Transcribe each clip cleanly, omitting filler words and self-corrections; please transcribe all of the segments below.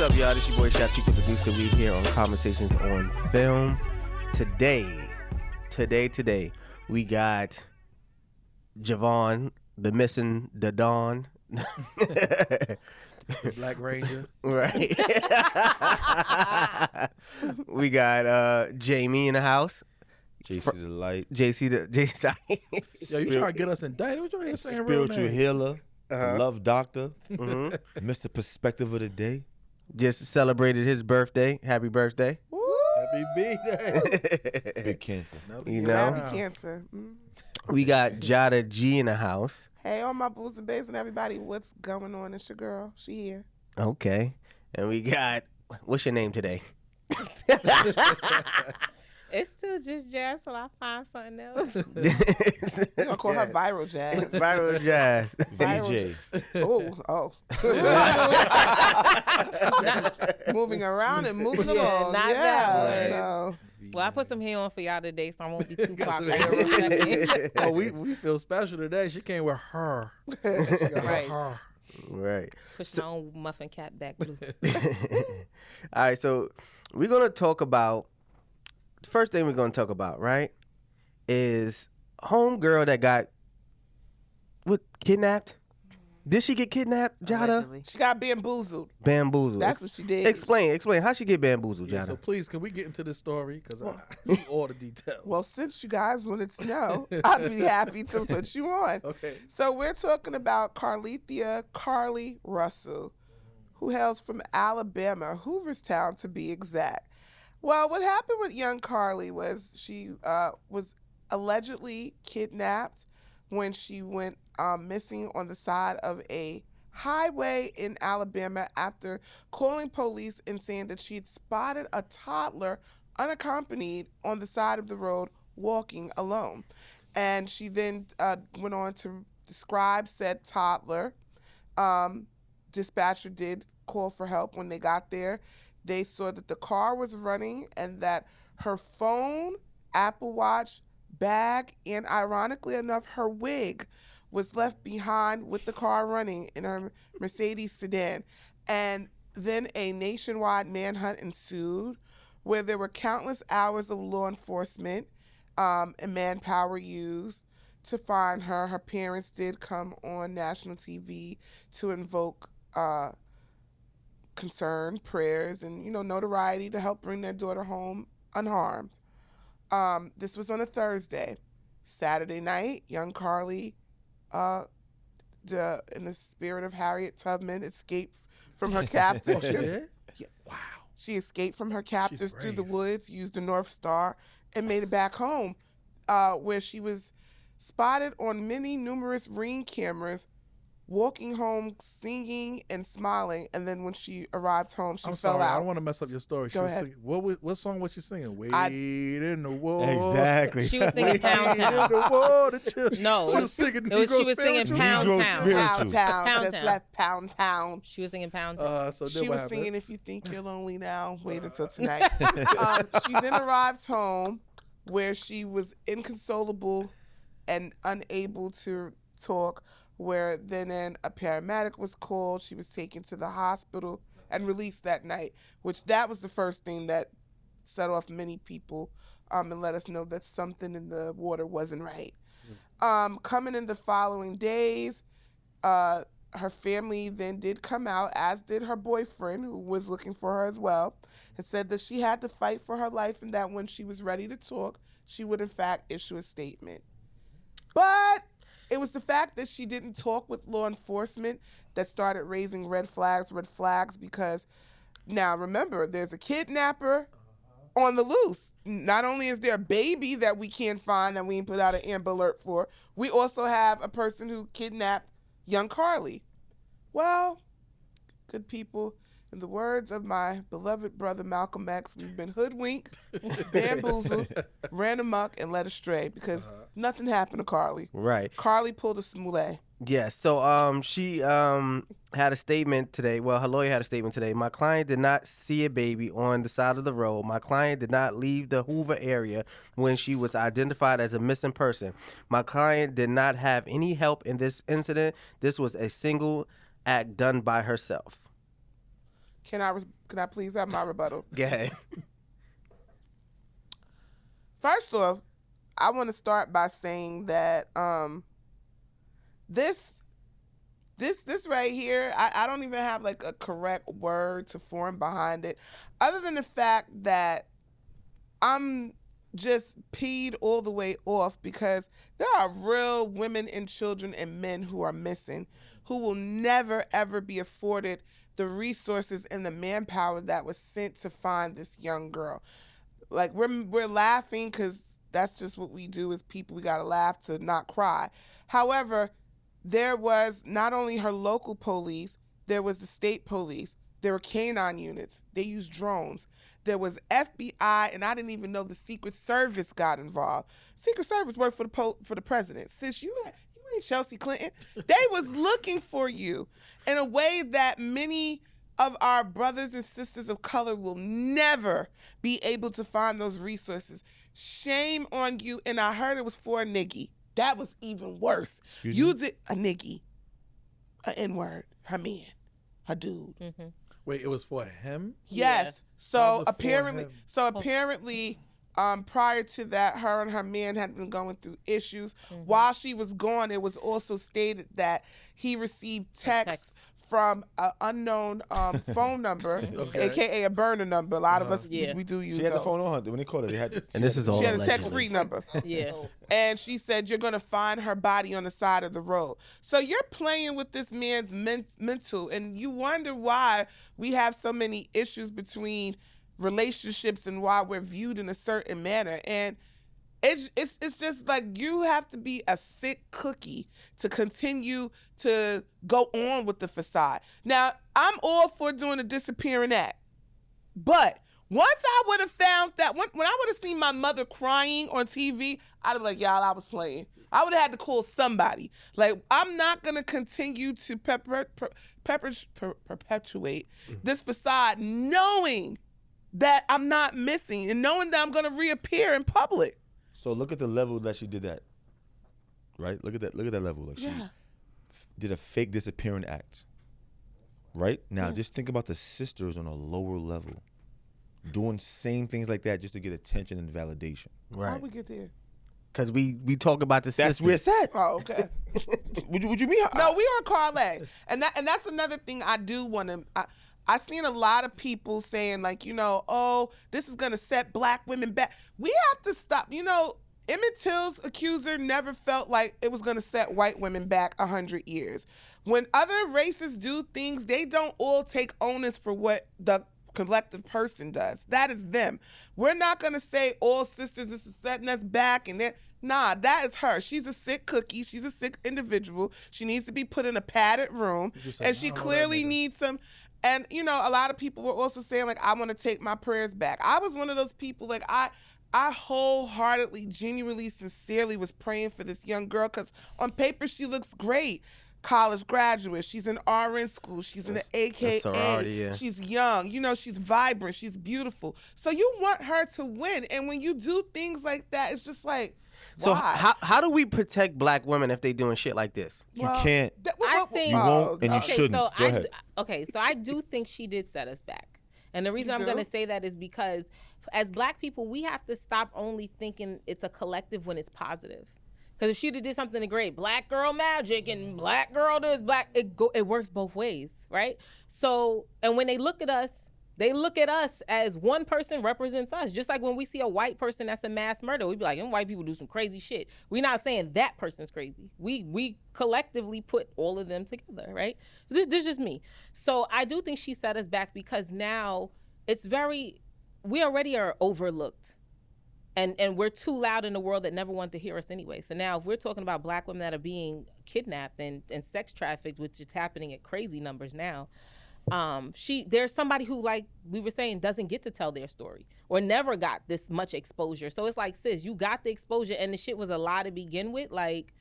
up, y'all? This your boy Shatek, the producer. We here on Conversations on Film. Today, we got Javon, the missing the Dawn. The Black Ranger. Right. We got Jamie in the house. JC the Light. JC. Yo, you trying to get us indicted? What you ain't saying real Spiritual names? healer. Uh-huh. Love doctor. Mm-hmm. Mr. Perspective of the Day. Just celebrated his birthday. Happy birthday. Woo! Happy B-Day. Big cancer. You know? Happy cancer. We got Jada G in the house. Hey, all my boos and babes and everybody, what's going on? It's your girl. She here. Okay. And we got, what's your name today? It's still just jazz till I find something else. We're going to call her Viral Jazz. Viral Jazz. VJ. Oh. Moving around and moving along. not that way. No. Well, I put some hair on for y'all today, so I won't be too Got far. some hair Oh, we feel special today. She came with her. She got Right. her. Right. Push my own muffin cap back blue. All right, so we're going to talk about, the first thing we're going to talk about, right, is homegirl that got, kidnapped? Did she get kidnapped, Jada? Allegedly. She got bamboozled. Bamboozled. That's what she did. Explain. How she get bamboozled, Yeah, Jada? so please, can we get into this story? Because I need all the details. Well, since you guys wanted to know, I'd be happy to put you on. Okay. So we're talking about Carlee Russell, who hails from Alabama, Hooverstown to be exact. Well, what happened with young Carlee was she was allegedly kidnapped when she went missing on the side of a highway in Alabama after calling police and saying that she had spotted a toddler unaccompanied on the side of the road walking alone. And she then went on to describe said toddler. Dispatcher did call for help. When they got there, they saw that the car was running and that her phone, Apple Watch, bag, and ironically enough, her wig was left behind with the car running in her Mercedes sedan. And then a nationwide manhunt ensued where there were countless hours of law enforcement and manpower used to find her. Her parents did come on national TV to invoke concern, prayers, and, notoriety to help bring their daughter home unharmed. This was on a Thursday. Saturday night, young Carlee, in the spirit of Harriet Tubman, escaped from her captors. Yeah. Wow. She escaped from her captors through the brave. woods, used the North Star, and made it back home, where she was spotted on numerous Ring cameras, walking home, singing and smiling. And then when she arrived home, she I'm fell sorry. I out. don't want to mess up your story. She Go was ahead. singing, what song was she singing? Wade I- in the war. Exactly. She was singing Pound Wade in Town. the war. The children. No, She was singing. she was Negro singing spiritual. Pound Negro Town. spiritual. Pound Town. Pound Just Town. left Pound Town. She was singing Pound Town. So then She what was happened? singing "If You Think You're Lonely Now, Wait Until Tonight." She then arrived home, where she was inconsolable and unable to talk. Where then a paramedic was called. She was taken to the hospital and released that night. Which that was the first thing that set off many people, and let us know that something in the water wasn't right. Coming in the following days, her family then did come out, as did her boyfriend, who was looking for her as well, and said that she had to fight for her life and that when she was ready to talk, she would in fact issue a statement. But it was the fact that she didn't talk with law enforcement that started raising red flags, because now remember, there's a kidnapper on the loose. Not only is there a baby that we can't find and we ain't put out an Amber Alert for, we also have a person who kidnapped young Carlee. Well, good people, in the words of my beloved brother Malcolm X, we've been hoodwinked, bamboozled, ran amok, and led astray because nothing happened to Carlee. Right. Carlee pulled a smoulet. Yes. So she had a statement today. Well, her lawyer had a statement today. My client did not see a baby on the side of the road. My client did not leave the Hoover area when she was identified as a missing person. My client did not have any help in this incident. This was a single act done by herself. Can I please have my rebuttal? Go ahead. First off, I want to start by saying that this right here, I don't even have like a correct word to form behind it, other than the fact that I'm just peed all the way off because there are real women and children and men who are missing, who will never ever be afforded the resources and the manpower that was sent to find this young girl. Like we're laughing because that's just what we do as people. We gotta laugh to not cry. However, there was not only her local police, there was the state police. There were canine units. They used drones. There was FBI, and I didn't even know the Secret Service got involved. Secret Service worked for the president. Sis, you ain't Chelsea Clinton. They was looking for you in a way that many of our brothers and sisters of color will never be able to find those resources. Shame on you. And I heard it was for a niggy. That was even worse. You did a niggy, an N-word, her man, her dude. Mm-hmm. Wait, it was for him? Yes. How's it So for apparently, prior to that, her and her man had been going through issues. Mm-hmm. While she was gone, it was also stated that he received texts from an unknown phone number, Okay. aka a burner number. A lot of us Yeah. we do use She had the those. phone on her when they called her. They had. And this is all She had a allegedly. text-free number. Yeah. And she said, you're going to find her body on the side of the road. So you're playing with this man's mental, and you wonder why we have so many issues between relationships and why we're viewed in a certain manner. And it's just like you have to be a sick cookie to continue to go on with the facade. Now, I'm all for doing a disappearing act, but once I would have found that, when I would have seen my mother crying on TV, I'd have been like, y'all, I was playing. I would have had to call somebody. Like, I'm not going to continue to perpetuate this facade knowing that I'm not missing and knowing that I'm going to reappear in public. So look at the level that she did that. Right? Look at that level. Like she did a fake disappearing act. Right? Now just think about the sisters on a lower level doing same things like that just to get attention and validation. How Right. we get there? Because we talk about the That's sisters. where it's at. Oh, okay. Would you mean? No, we on Carlee, and that's another thing I do want to. I seen a lot of people saying like, oh, this is gonna set black women back. We have to stop. Emmett Till's accuser never felt like it was gonna set white women back 100 years. When other races do things, they don't all take onus for what the collective person does. That is them. We're not gonna say all sisters is setting us back and that. Nah, that is her. She's a sick cookie. She's a sick individual. She needs to be put in a padded room, and she clearly needs some. And a lot of people were also saying like, I want to take my prayers back. I was one of those people like I wholeheartedly, genuinely, sincerely was praying for this young girl because on paper she looks great. College graduate. She's in RN school. She's in the AKA. sorority, yeah. She's young. She's vibrant. She's beautiful. So you want her to win. And when you do things like that, it's just like, So why? how do we protect black women if they doing shit like this? You can't. I think- You won't, and you Okay, shouldn't. so Go ahead. so I do think she did set us back. And the reason You I'm do? going to say that is because as black people, we have to stop only thinking it's a collective when it's positive. Because if she'd have did something great, black girl magic and black girl this, it works both ways, right? So, and when they look at us as one person represents us. Just like when we see a white person that's a mass murderer, we be like, them white people do some crazy shit. We're not saying that person's crazy. We collectively put all of them together, right? This is just me. So I do think she set us back because now we already are overlooked. And we're too loud in the world that never wanted to hear us anyway. So now if we're talking about black women that are being kidnapped and sex trafficked, which is happening at crazy numbers now, there's somebody who, like we were saying, doesn't get to tell their story or never got this much exposure. So it's like, sis, you got the exposure and the shit was a lie to begin with. Like,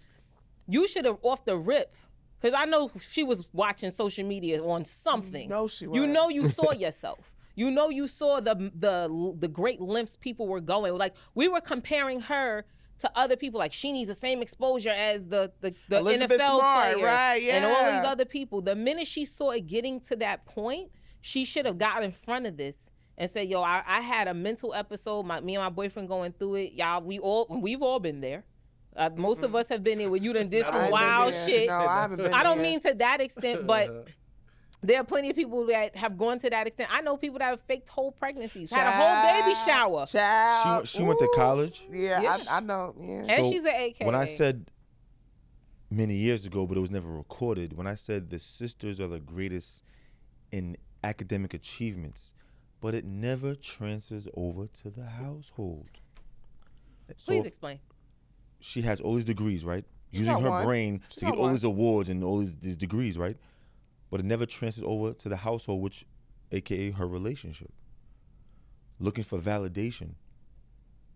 you should have off the rip. Because I know she was watching social media on something. No, she You wasn't. know you saw yourself. You know you saw the great lengths people were going. Like, we were comparing her to other people. Like, she needs the same exposure as the Elizabeth NFL Smart, player right, and all yeah. these other people. The minute she saw it getting to that point, she should have got in front of this and said, yo, I had a mental episode. Me and my boyfriend going through it. Y'all, we've all been there. Most of us have been there where you done did some wild shit. No, I haven't been I don't there. mean to that extent, but there are plenty of people that have gone to that extent. I know people that have faked whole pregnancies, had a whole baby shower. Child. She went to college. Yeah, Yeah. I know. Yeah. And So she's an AK. When I said many years ago, but it was never recorded, when I said the sisters are the greatest in academic achievements, but it never transfers over to the household. So Please explain. she has all these degrees, right? She Using got her one. brain She to got get all one. these awards and all these degrees, right? But it never transfers over to the household, which, AKA her relationship. Looking for validation.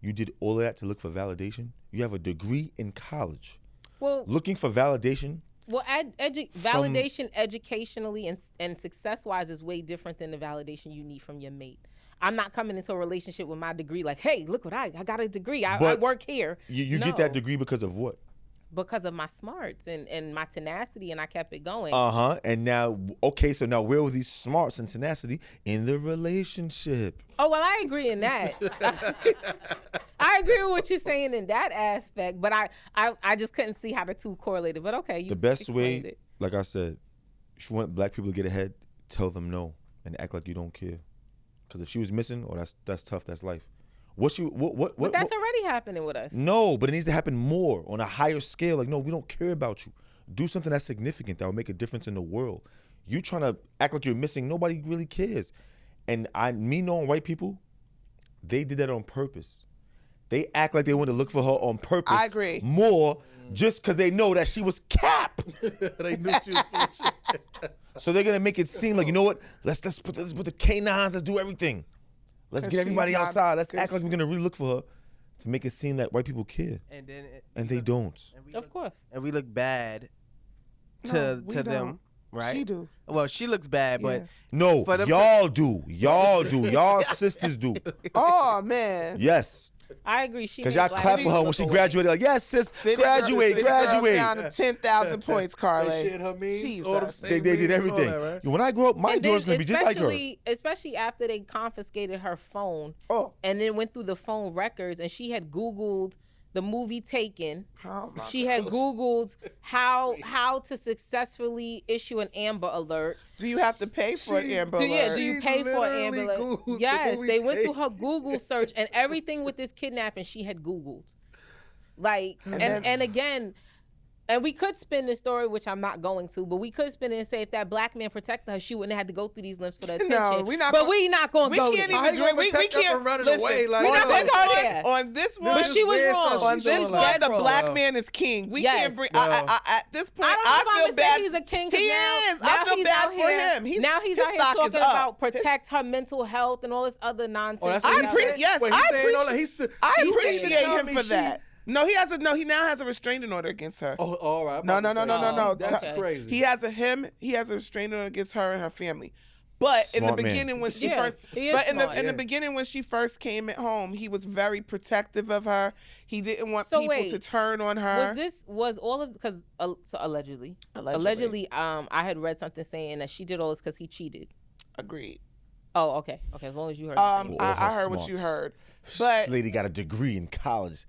You did all of that to look for validation? You have a degree in college. Well, Looking for validation? Well, validation educationally and success-wise is way different than the validation you need from your mate. I'm not coming into a relationship with my degree like, hey, look what I got a degree. I But work here. You No. get that degree because of what? Because of my smarts and my tenacity, and I kept it going. And now, okay, so now where were these smarts and tenacity in the relationship? Oh, well, I agree in that. I agree with what you're saying in that aspect, but I just couldn't see how the two correlated. But okay, you The best explained way, it. like I said, if you want black people to get ahead, tell them no and act like you don't care. Because if she was missing, that's tough. That's life. What? But that's already happening with us. No, but it needs to happen more on a higher scale. Like, no, we don't care about you. Do something that's significant that will make a difference in the world. You trying to act like you're missing, nobody really cares. And me knowing white people, they did that on purpose. They act like they want to look for her on purpose. I agree. More just because they know that she was cap. They knew she was full of shit. So they're gonna make it seem like, you know what? Let's put the canines. Let's do everything. Let's 'Cause get everybody she's not- outside. Let's 'cause act like we're gonna really look for her to make it seem that white people care, And then and they don't. Of course. And we look bad No, to we them, don't. right? She do. Well, she looks bad, Yeah. but No, For them y'all do. Y'all do. Y'all sisters do. Oh man. Yes. I agree. She Because made y'all black clap for people her when look she away. graduated. Like, yes, sis, City graduate, girls down graduate. to 10,000 points, Carlee. They shared her memes. Jesus. all them They same did memes, all everything. that, right? When I grow up, my And then daughter's going to be just like her. especially after they confiscated her phone Oh. and then went through the phone records, and she had Googled the movie Taken. Oh my She had Googled how to successfully issue an Amber Alert. Do you have to pay for an Amber Do Alert? you pay for an Amber literally Alert? Googled the Yes, movie they went through Taken. her Google search, and everything with this kidnapping she had Googled. Like, and again, and we could spin the story, which I'm not going to, but we could spin it and say if that black man protected her, she wouldn't have had to go through these lengths for the attention. No, we not but gonna- we not going We to go can't there. I ain't even gonna we protect her can't from running listen, away, like, on we're not this gonna go one- there. on this one, But she was weird wrong. stuff on she's this doing, one, like, the wrong. black man is king. We Yes. can't bring. No. At this point, I don't know if feel I'm gonna bad. say he's a king. 'Cause He now, is. Now I feel he's bad out for here, him. Now he's his out here stock is talking up. about protect her mental health and all this other nonsense. Oh, that's I what he appreciate- said? yes, Wait, I he's saying all that. appreciate- He's still- I he's appreciate saying him for that. No, he has a no. He now has a restraining order against her. Oh, all right. I'm No, about to no, no, say, no, no, no. That's Okay. crazy. He has a restraining order against her and her family. But in the Smart man. beginning when she Yes, first, he is but in smart. the beginning when she first came at home, he was very protective of her. He didn't want So people wait, to turn on her. Was all of because so allegedly I had read something saying that she did all this because he cheated. Agreed. Oh, okay, as long as you heard. the same. All I her heard what you smarts. heard, This but lady got a degree in college.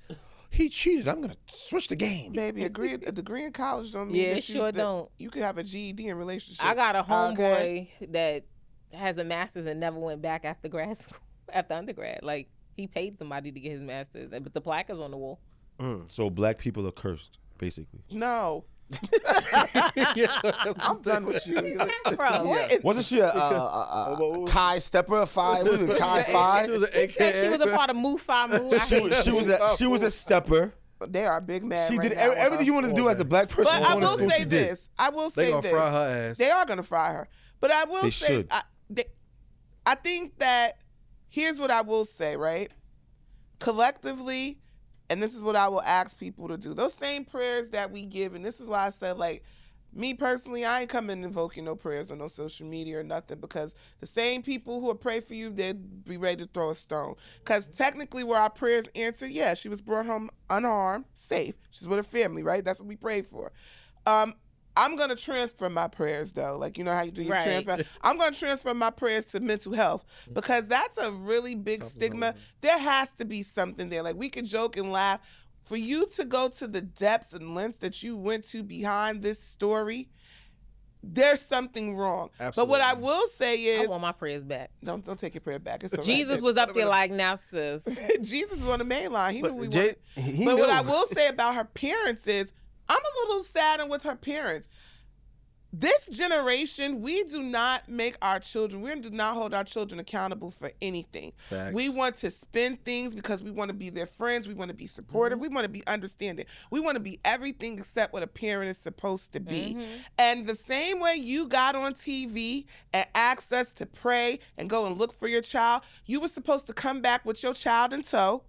He cheated. I'm going to switch the game. baby, a degree in college don't mean Yeah, that it sure don't. You could have a GED in relationships. I got a homeboy Okay? that has a master's and never went back after grad school, after undergrad. Like he paid somebody to get his master's, but the plaque is on the wall. So black people are cursed, basically. No, Yeah, I'm done with you. Bro, Wasn't she a Kai Stepper? What is it, Kai She Five? was an she said she was a part of Mufa Mu. I hate She was a stepper. They are big mad. She right did now with everything her. you wanted to do as a black person. But I going to will school, say she did. this. I will They say gonna this. fry her ass. They are gonna fry her. But I will They say, should. I think that here's what I will say, right? Collectively, and this is what I will ask people to do. Those same prayers that we give, and this is why I said, like, me personally, I ain't coming invoking no prayers on no social media or nothing, because the same people who will pray for you, they'd be ready to throw a stone. Because technically where our prayers answered, yeah, she was brought home unharmed, safe. She's with her family, right? That's what we prayed for. I'm going to transfer my prayers, though. Like, you know how you do your Right. transfer? I'm going to transfer my prayers to mental health because that's a really big stigma. There has to be something there. Like, we could joke and laugh. For you to go to the depths and lengths that you went to behind this story, there's something wrong. But what I will say I is, want my prayers back. don't take your prayer back. It's all right. Jesus was up there like, now, sis. Jesus was on the main line. He knew we Jay- were. he But what knew. I will say about her parents is, I'm a little saddened with her parents. This generation, we do not make our children, we do not hold our children accountable for anything. Facts. We want to spend things because we want to be their friends. We want to be supportive. We want to be understanding. We want to be everything except what a parent is supposed to be. And the same way you got on TV and asked us to pray and go and look for your child, you were supposed to come back with your child in tow.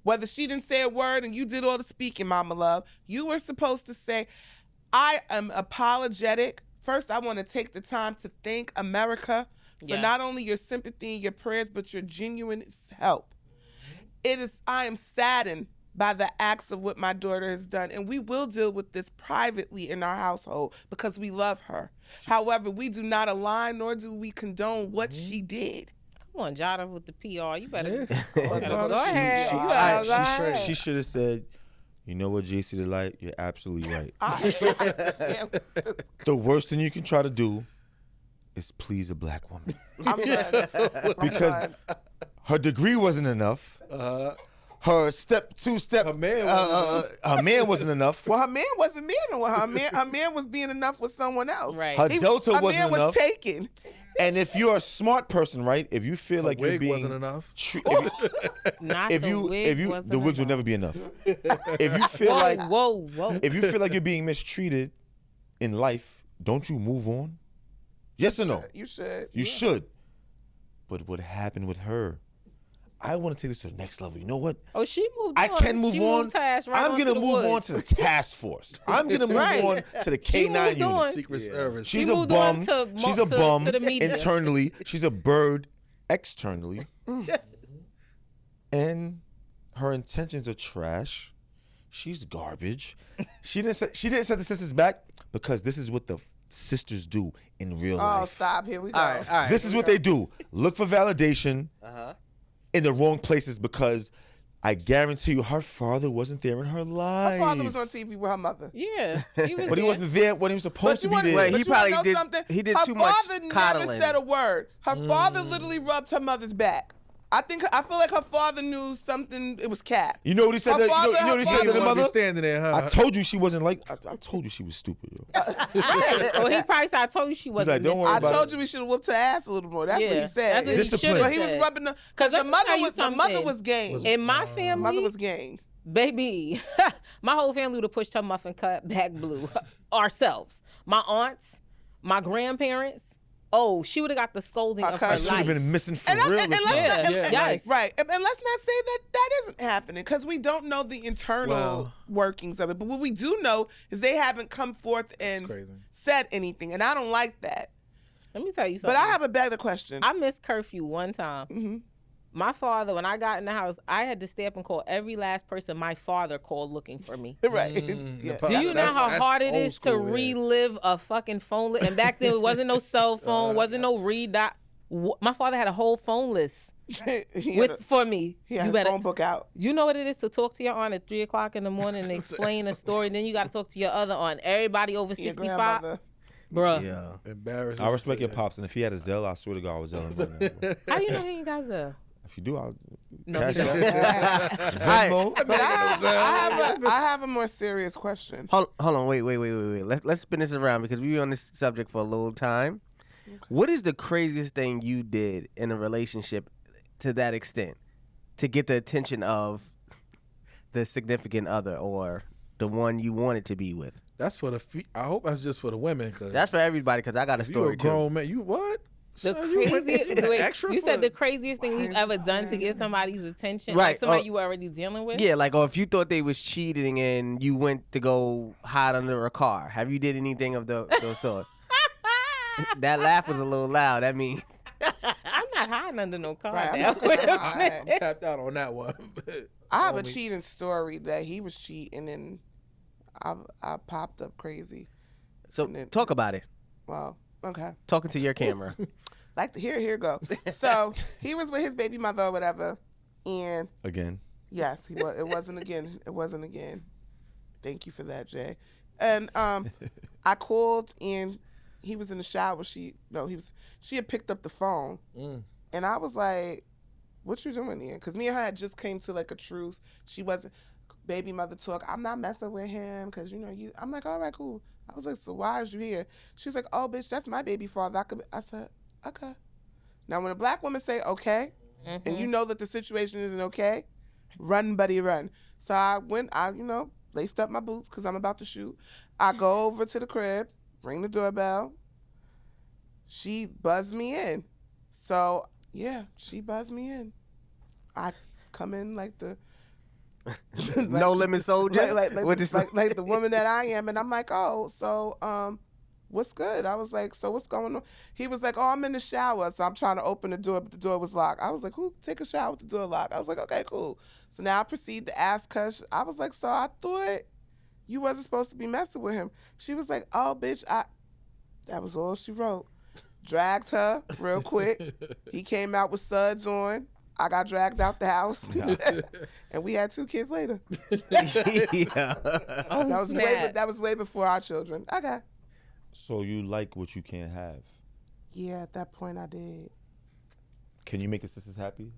Whether she didn't say a word and you did all the speaking, Mama Love, you were supposed to say, I am apologetic. First, I want to take the time to thank America for not only your sympathy and your prayers, but your genuine help. I am saddened by the acts of what my daughter has done, and we will deal with this privately in our household because we love her. However, we do not align nor do we condone what she did. Come on, Jada with the PR. You better Go ahead. She should have said, you know what, JC Delight, you're absolutely right. The worst thing you can try to do is please a black woman. I'm done. Because her degree wasn't enough. Her Her man wasn't enough. Well, her man wasn't being with her. Her man was being enough with someone else. Right. Her delta her wasn't man enough. was taken. And if you're a smart person, right? If you feel like you're wig being wasn't enough. Not if the you wig if you wasn't the wigs will enough. never be enough. If you feel Whoa, like whoa. if you feel like you're being mistreated in life, don't you move on? Yes or no? You should. You should. But what happened with her? I want to take this to the next level. You know what? Oh, she moved I on. can move she on. Moved past right I'm onto gonna the move on woods. to the task force. I'm gonna move Right. on to the She K9 moved on. unit. Secret Service. She's She a moved on bum. to She's a to bum the media. internally. She's a bird externally. And her intentions are trash. She's garbage. She didn't set the sisters back because this is what the sisters do in real Oh, life. stop. Here we go. All right. This is what they do. Look for validation in the wrong places because I guarantee you her father wasn't there in her life. Her father was on TV with her mother. Yeah, he was But he there. wasn't there when he was supposed to be there. Wait, but he you wanna probably know did- something? he did her too much father never coddling. said a word. Her father literally rubbed her mother's back. I feel like her father knew something. It was cap. You know what he said? Her You know what he father- said to the Be mother? standing there, huh? I told you she wasn't like. I told you she was stupid. Yo. Right. Well, he probably said, I told you she wasn't like, don't missing. worry I about told it. you we should have whooped her ass a little more. That's what Yeah, he said. that's what he Discipline. should've But he was said. rubbing the 'Cause the let me mother tell you was the mother something. was game. In my family, Mother was game. baby, my whole family would have pushed her muffin cut back blue. Ourselves. My aunts, my grandparents. Oh, she would have got the scolding Her of her cousin. Should have life. been missing for And, real. and this let's time. not, and- Yeah, and- yes. right. And let's not say that isn't happening because we don't know the internal Well. workings of it. But what we do know is they haven't come forth and crazy. said anything, and I don't like that. Let me tell you something. But I have a better question. I missed curfew one time. Mm-hmm. My father, when I got in the house, I had to stay up and call every last person my father called looking for me. Right. Yeah. Do you know how hard it old is to school, yeah. relive a fucking phone list? And back then, it wasn't no cell phone, wasn't no read dot. My father had a whole phone list for me. He had You his better. phone book out. You know what it is to talk to your aunt at 3 o'clock in the morning and explain a story. Then you got to talk to your other aunt. Everybody over Your 65, grandmother. bruh. Yeah. Embarrassing. I respect your pops, and if he had a Zelle, I swear to God, I was Zelle right now. How you know he ain't got Zelle? If you do, I'll No, cash he don't. out. Venmo. But I have a more serious question. Hold on, wait. Let's spin this around because we were on this subject for a little time. What is the craziest thing you did in a relationship to that extent to get the attention of the significant other or the one you wanted to be with? That's for the. I hope that's just for the women. Cause That's for everybody because I got a if you story a too. grown man, you what? The Son, you went craziest, wait, extra you for- said the craziest thing we've ever done to get somebody's attention, Right, like somebody oh, you were already dealing with. Yeah, like, or if you thought they was cheating and you went to go hide under a car, have you did anything of those sorts? That laugh was a little loud. That means I'm not hiding under no car. Right, I'm now. not Wait a gonna minute. I'm tapped out on that one. I have a Homie. cheating story that he was cheating and I popped up crazy. So talk about it. Well, okay. Talking to your camera. Like here go. So he was with his baby mother or whatever, and Again. yes, he was. It wasn't again. It wasn't again. Thank you for that, Jay. And I called and he was in the shower. She had picked up the phone, and I was like, "What you doing here?" Because me and her had just came to like a truce. She wasn't baby mother talk. I'm not messing with him because you. I'm like, all right, cool. I was like, so why is you here? She's like, oh, bitch, that's my baby father. I said, okay. Now, when a black woman say okay, and you know that the situation isn't okay, run, buddy, run. So I went, laced up my boots because I'm about to shoot. I go over to the crib, ring the doorbell. She buzzed me in. So, yeah, she buzzed me in. I come in like the... No limit soldier? Like the woman that I am. And I'm like, oh, so what's good? I was like, so what's going on? He was like, oh, I'm in the shower. So I'm trying to open the door, but the door was locked. I was like, who take a shower with the door locked? I was like, okay, cool. So now I proceed to ask her. I was like, so I thought you wasn't supposed to be messing with him. She was like, oh, bitch, that was all she wrote. Dragged her real quick. He came out with suds on. I got dragged out the house, and we had 2 kids later. Yeah. That was way before our children. Okay. So you like what you can't have? Yeah, at that point I did. Can you make the sisters happy?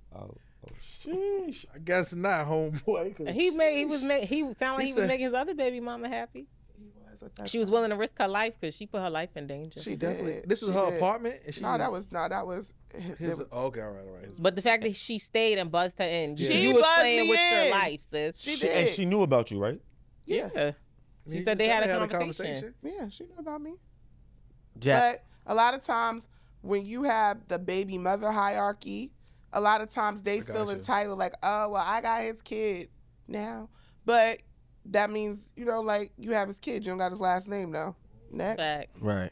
Sheesh, I guess not, homeboy. He sounded like he was making his other baby mama happy. She was willing to risk her life because she put her life in danger. She Definitely. did. This was her apartment? And that was his, okay, all right. But the fact that she stayed and buzzed her in, She you was buzzed playing me with in. your life, sis. She did. And she knew about you, right? Yeah. She said they had a conversation. Yeah, she knew about me. Jack. But a lot of times when you have the baby mother hierarchy, a lot of times they feel entitled, like, oh, well, I got his kid now. But that means, like, you have his kid. You don't got his last name now. Next. Facts. Right.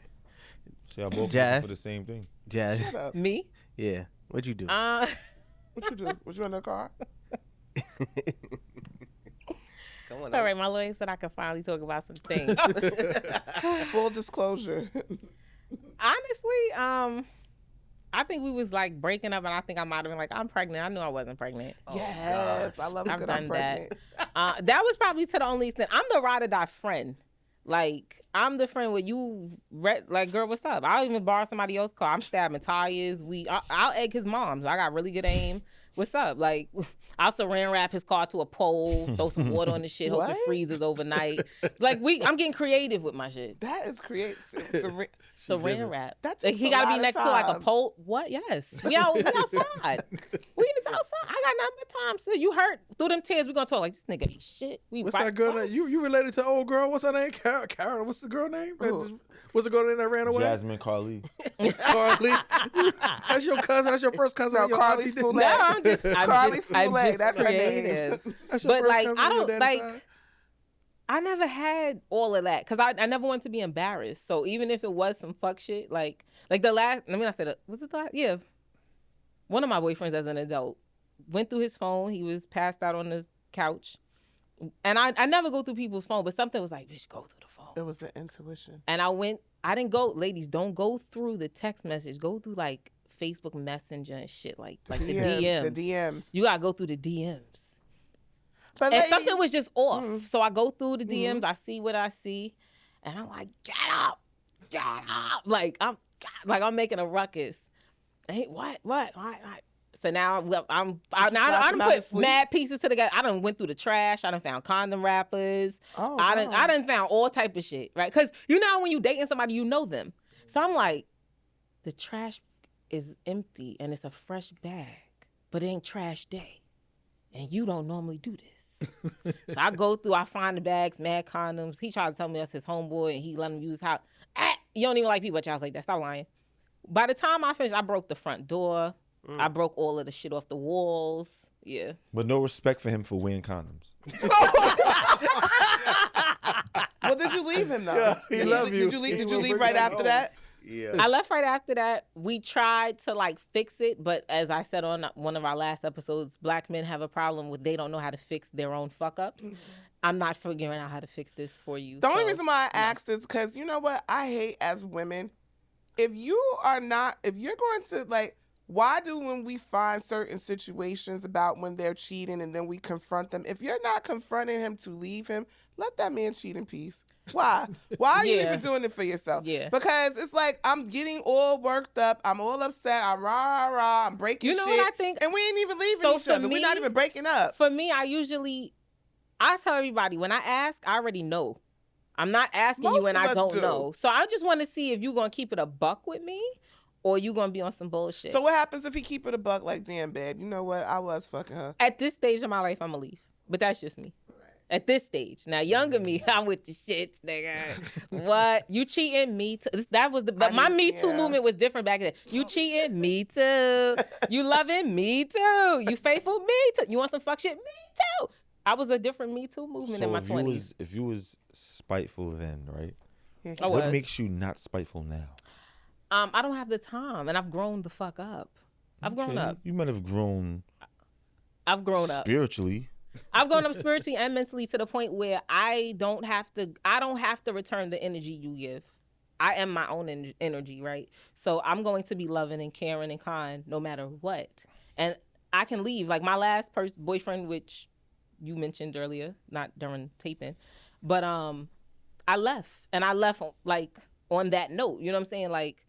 So y'all both Jazz? for the same thing. Jazz. Shut up. Me? Yeah. What'd you do? What you do? Was you in the car? Come on. All right, my lawyer said I could finally talk about some things. Full disclosure. Honestly, I think we was like breaking up, and I think I might have been like, I'm pregnant. I knew I wasn't pregnant. Yes, I love it. I've I'm done pregnant. that. That was probably to the only extent. I'm the ride or die friend. Like, I'm the friend where you, like, girl, what's up? I'll even borrow somebody else's car. I'm stabbing tires. I'll egg his mom. I got really good aim. What's up? Like, I'll saran wrap his car to a pole, throw some water on the shit, hope it freezes overnight. Like, I'm getting creative with my shit. That is creative. Saran wrap. That's Like, he got to be next to like a pole. What? Yes. We outside. We is outside. I got nothing but time. So you hurt through them tears. We gonna talk like this nigga ain't shit. What's that girl name? You related to old girl? What's her name? Karen. What's the girl name? What's the girl name that ran away? Jasmine Carlee. Carlee. That's your cousin. That's your first cousin. No, Carlee Spoulet. No, I'm just Carlee Spoulet. That's her name. That's your But first like, cousin I on your don't daddy's like. side? I never had all of that because I never wanted to be embarrassed. So even if it was some fuck shit, like the last, I mean, I said, was it the last? Yeah. One of my boyfriends as an adult went through his phone. He was passed out on the couch. And I never go through people's phone, but something was like, bitch, go through the phone. It was an intuition. And I didn't go, ladies, don't go through the text message. Go through like Facebook Messenger and shit, like the DMs. The DMs. You gotta go through the DMs. But And something was just off. So I go through the DMs, I see what I see, and I'm like, get up. Like I'm making a ruckus. Hey, what? So now I done put mad pieces together. I done went through the trash. I done found condom wrappers. Oh, I done found all type of shit, right? Because you know when you dating somebody, you know them. So I'm like, the trash is empty and it's a fresh bag, but it ain't trash day, and you don't normally do this. So I go through, I find the bags, mad condoms. He tried to tell me that's his homeboy and he let him use his house. You don't even like people at your house like that. Stop lying. By the time I finished, I broke the front door. I broke all of the shit off the walls. Yeah. But no respect for him for wearing condoms. Well, did you leave him though? Yeah, he love you. Did you leave right after that? Yeah. I left right after that. We tried to like fix it, but as I said on one of our last episodes, black men have a problem with they don't know how to fix their own fuck ups. I'm not figuring out how to fix this for you. The only reason why I asked is because you know what I hate as women. If you're going to like, why do when we find certain situations about when they're cheating and then we confront them, if you're not confronting him to leave him, let that man cheat in peace. Why? Why are you even doing it for yourself? Yeah. Because it's like I'm getting all worked up. I'm all upset. I'm rah, rah. I'm breaking shit. You know what I think? And we ain't even leaving So each for other. We're not me- even breaking up. For me, I tell everybody when I ask, I already know. I'm not asking Most you and of I us don't do. know. So I just want to see if you going to keep it a buck with me or you going to be on some bullshit. So what happens if he keep it a buck like, damn, babe, you know what? I was fucking her. At this stage of my life, I'm going to leave. But that's just me. At this stage. Now, younger me, I'm with the shits, nigga. What? You cheating? Me too. That was but my Me Too movement was different back then. You cheating? Me too. You loving? Me too. You faithful? Me too. You want some fuck shit? Me too. I was a different Me Too movement in my 20s. If you was spiteful then, right? I What was. makes you not spiteful now? I don't have the time, and I've grown the fuck up. I've grown up. You might have grown I've grown up. spiritually. I've grown up spiritually and mentally to the point where I don't have to return the energy you give. I am my own energy, right? So I'm going to be loving and caring and kind no matter what. And I can leave. Like my last boyfriend, which you mentioned earlier, not during taping, but I left. And I left like on that note. You know what I'm saying? Like,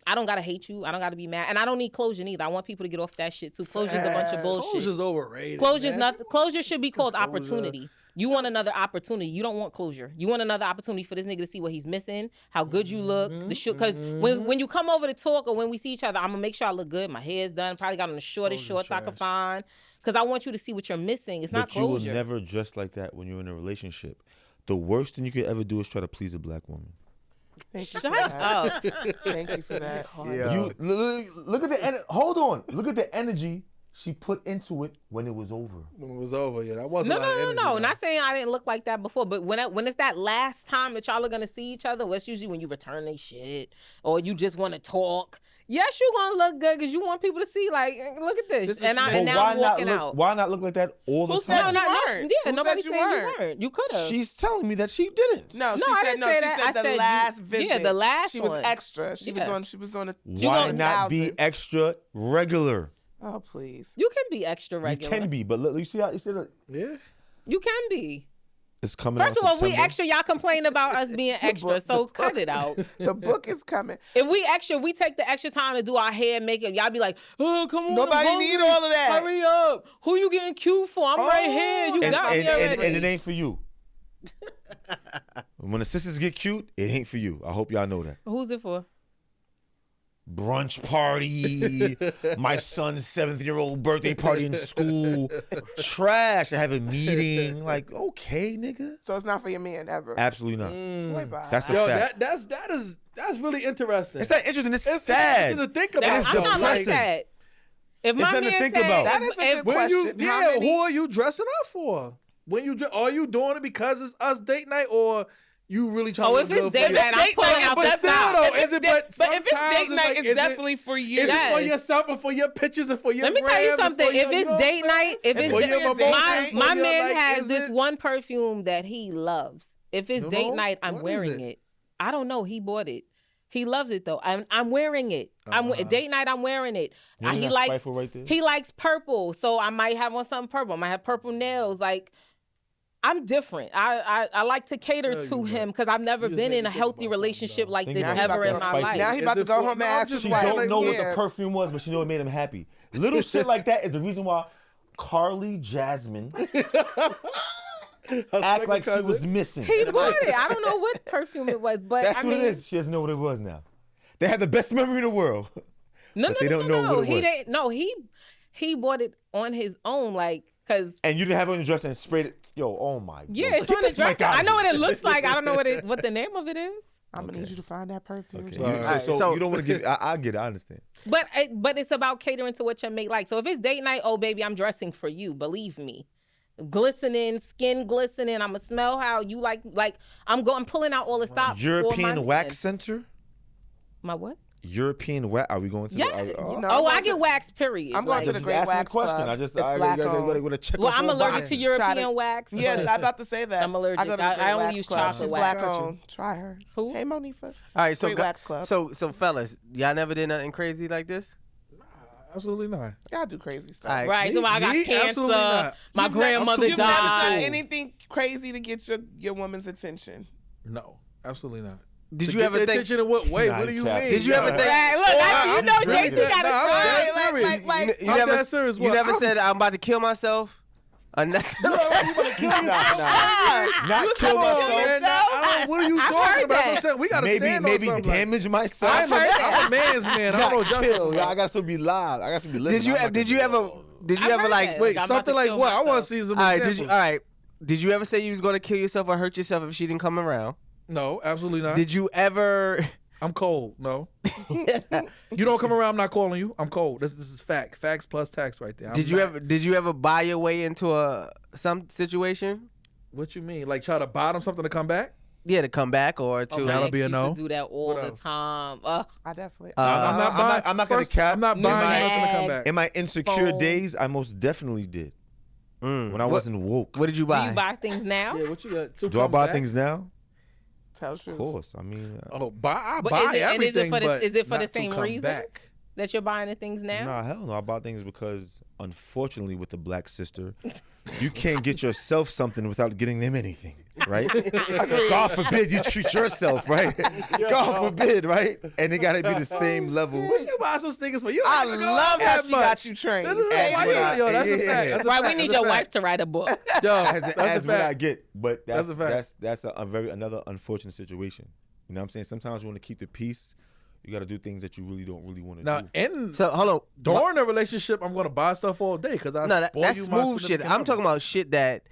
I don't gotta hate you. I don't gotta be mad, and I don't need closure neither. I want people to get off that shit too. Closure's a bunch of bullshit. Closure's overrated. Closure's man. not. Closure should be called opportunity. You want another opportunity. You don't want closure. You want another opportunity for this nigga to see what he's missing, how good you look, the shit. Because when you come over to talk or when we see each other, I'm gonna make sure I look good. My hair's done. Probably got on the shortest shorts I could find. Because I want you to see what you're missing. It's not But you will closure. never dress like that when you're in a relationship. The worst thing you could ever do is try to please a black woman. Thank you Shut for that. up. Thank you for that. Yeah. You look at the hold on. Look at the energy she put into it when it was over. When it was over, yeah, that wasn't. No. Not saying I didn't look like that before, but when it's that last time that y'all are gonna see each other, well, it's usually when you return they shit or you just want to talk. Yes, you gonna look good because you want people to see, like, look at this. And now I'm walking out. Why not look like that all the time? Nobody said you weren't. You could have. She's telling me that she didn't. No, she I said didn't no. say She that. said I the said last you- visit. yeah, the last She was one. extra. She Yeah. was on a. Why not be 2000. extra regular? Oh please. You can be extra regular. You can be, but look, you see how you see that Yeah. You can be. it's coming. First out of all, we September. extra. Y'all complain about us being extra, so cut it out. The book is coming. If we extra, we take the extra time to do our hair, makeup. Y'all be like, oh, come on. Nobody I'm hungry. need all of that. Hurry up. Who you getting cute for? I'm right here. You and, got and, me already. and it ain't for you. When the sisters get cute, it ain't for you. I hope y'all know that. Who's it for? Brunch party, my son's 7th-year-old birthday party in school. Trash. I have a meeting. Like, okay, nigga. So it's not for your man ever. Absolutely not. Wait, bye. That's a Yo, fact. that's really interesting. It's not interesting. It's It's sad. interesting to think And about. it's I'm not like depressing. that. If It's my nothing to man think said, about. That is a good When you, question. How many- who are you dressing up for? When you are you doing it because it's us date night, or you really trying to if look it's good date for night, I'm Date pulling night out but the still, style. though, If it's is it? date- But if it's sometimes date night, like, it's is it- definitely for you. Is it for Yes. yourself and for your pictures and for your Let me tell you gram and something. for your- If it's you know what date I'm saying? night, if And it's for date- your mimosa, my for your, man like, has is this it- one perfume that he loves. If it's date No? night, I'm What is wearing it? it. I don't know. He bought it. He loves it though. I'm wearing it. Date night. I'm wearing it. You know He that's likes spiteful right there? he likes purple, so I might have on something purple. I might have purple nails. Like I'm different. I like to cater Tell to you, him man. because I've never You just been made in me a think healthy about something, relationship though. like Think this now he ever about to in my spiteful. life. Now he Is about to it go for- home and no, ask just- his She wife. don't know what Yeah. the perfume was, but she know it made him happy. Little shit like that is the reason why Carlee Jasmine act like she was missing. He bought it. I don't know what perfume it was, but That's I what mean, it is. She doesn't know what it was now. They have the best memory in the world. No, But no, they no, don't no, know no. what it He was. didn't. No, he bought it on his own, like, cause And you didn't have it on your dress and sprayed it. Yo, oh my God. yeah, it's Get on the this mic dress. out I of know what here. it looks like. I don't know what the name of it is. I'm gonna need you to find that perfume. Okay. Jay. You- Alright, so you don't want to give. I get it. I understand. But it's about catering to what your mate likes. So if it's date night, oh baby, I'm dressing for you. Believe me. glistening, skin glistening. I'ma smell how you like I'm pulling out all the stops. for my European Wax man. Center? My what? European wax. Are we going to? Yeah. I get waxed. Period. I'm going to the just Great asking a Wax question. Club. I just It's black owned. gotta check. Well, off I'm all allergic boxes. to European Shatek. wax. Yes, I'm about to say that. I'm allergic. I go to the I Great only Wax use Club. chocolate She's wax. black owned. Try her. Who? Hey, Monifa. All right, so Great Wax Club. so fellas, y'all never did nothing crazy like this? Absolutely not. Y'all do crazy stuff. All right. Right. So I got Me? cancer. Absolutely not. My grandmother You've never done died. anything crazy to get your woman's attention. No, absolutely not. Did To you get ever the think? attention in what way? Nah, what do you Cap. mean? Did you ever think? Right, look, you know, really JC dead. got Nah, I'm a dead story. serious. Like, You I'm never, dead serious. you What? never said I'm about to kill myself? Or nothing? Not kill Come on, myself. man. What are you talking heard about? That's what I'm that. saying. We gotta Maybe stand on something. damage myself. I'm heard that. a man's man. I don't know Not justice. kill. I gotta still be live. I gotta still be living. Did you I'm not did you gonna ever did you I've ever heard like that. Wait, I'm about something to like kill what? I want to myself. see some all right, examples. all right. Did you ever say you was gonna kill yourself or hurt yourself if she didn't come around? No, absolutely not. Did you ever? I'm cold. No. You don't come around, I'm not calling you. I'm cold. This is fact. Facts plus tax right there. Did you ever buy your way into some situation? What you mean? Like try to bottom something to come back? Yeah, to come back or to. Oh, my That'll ex be a used no. to do that all What the else? time. I definitely. I'm not buying. I'm not gonna first, cap. I'm not In buying my- nothing to come back. In my insecure Phone. days, I most definitely did. When I wasn't woke. What did you Do buy? you buy things now? Yeah, what you got? To Do I come buy back? things now? Tell the truth. Of course. I mean, Oh, I But buy is it- and is it everything, for the- but is it for the not to same come reason? back. That you're buying the things now? nah, hell no. I bought things because, unfortunately, with the black sister, you can't get yourself something without getting them anything, right? God forbid you treat yourself, right? God forbid, right? And it got to be the same level. What you buy some sneakers for? You I don't even go love out how that she much. got you trained. This is Hey, why yeah, yo, that's a yeah. fact. That's a Right, fact. we need That's a your wife fact. to write a book. Yo, As that's what a I fact. get, but That's a fact. that's a very another unfortunate situation. You know what I'm saying? Sometimes you want to keep the peace. You got to do things that you really don't want to Now, do. in So hold on. during a relationship, I'm gonna buy stuff all day because I No, spoil that's you my smooth shit. significant I'm other. talking about shit that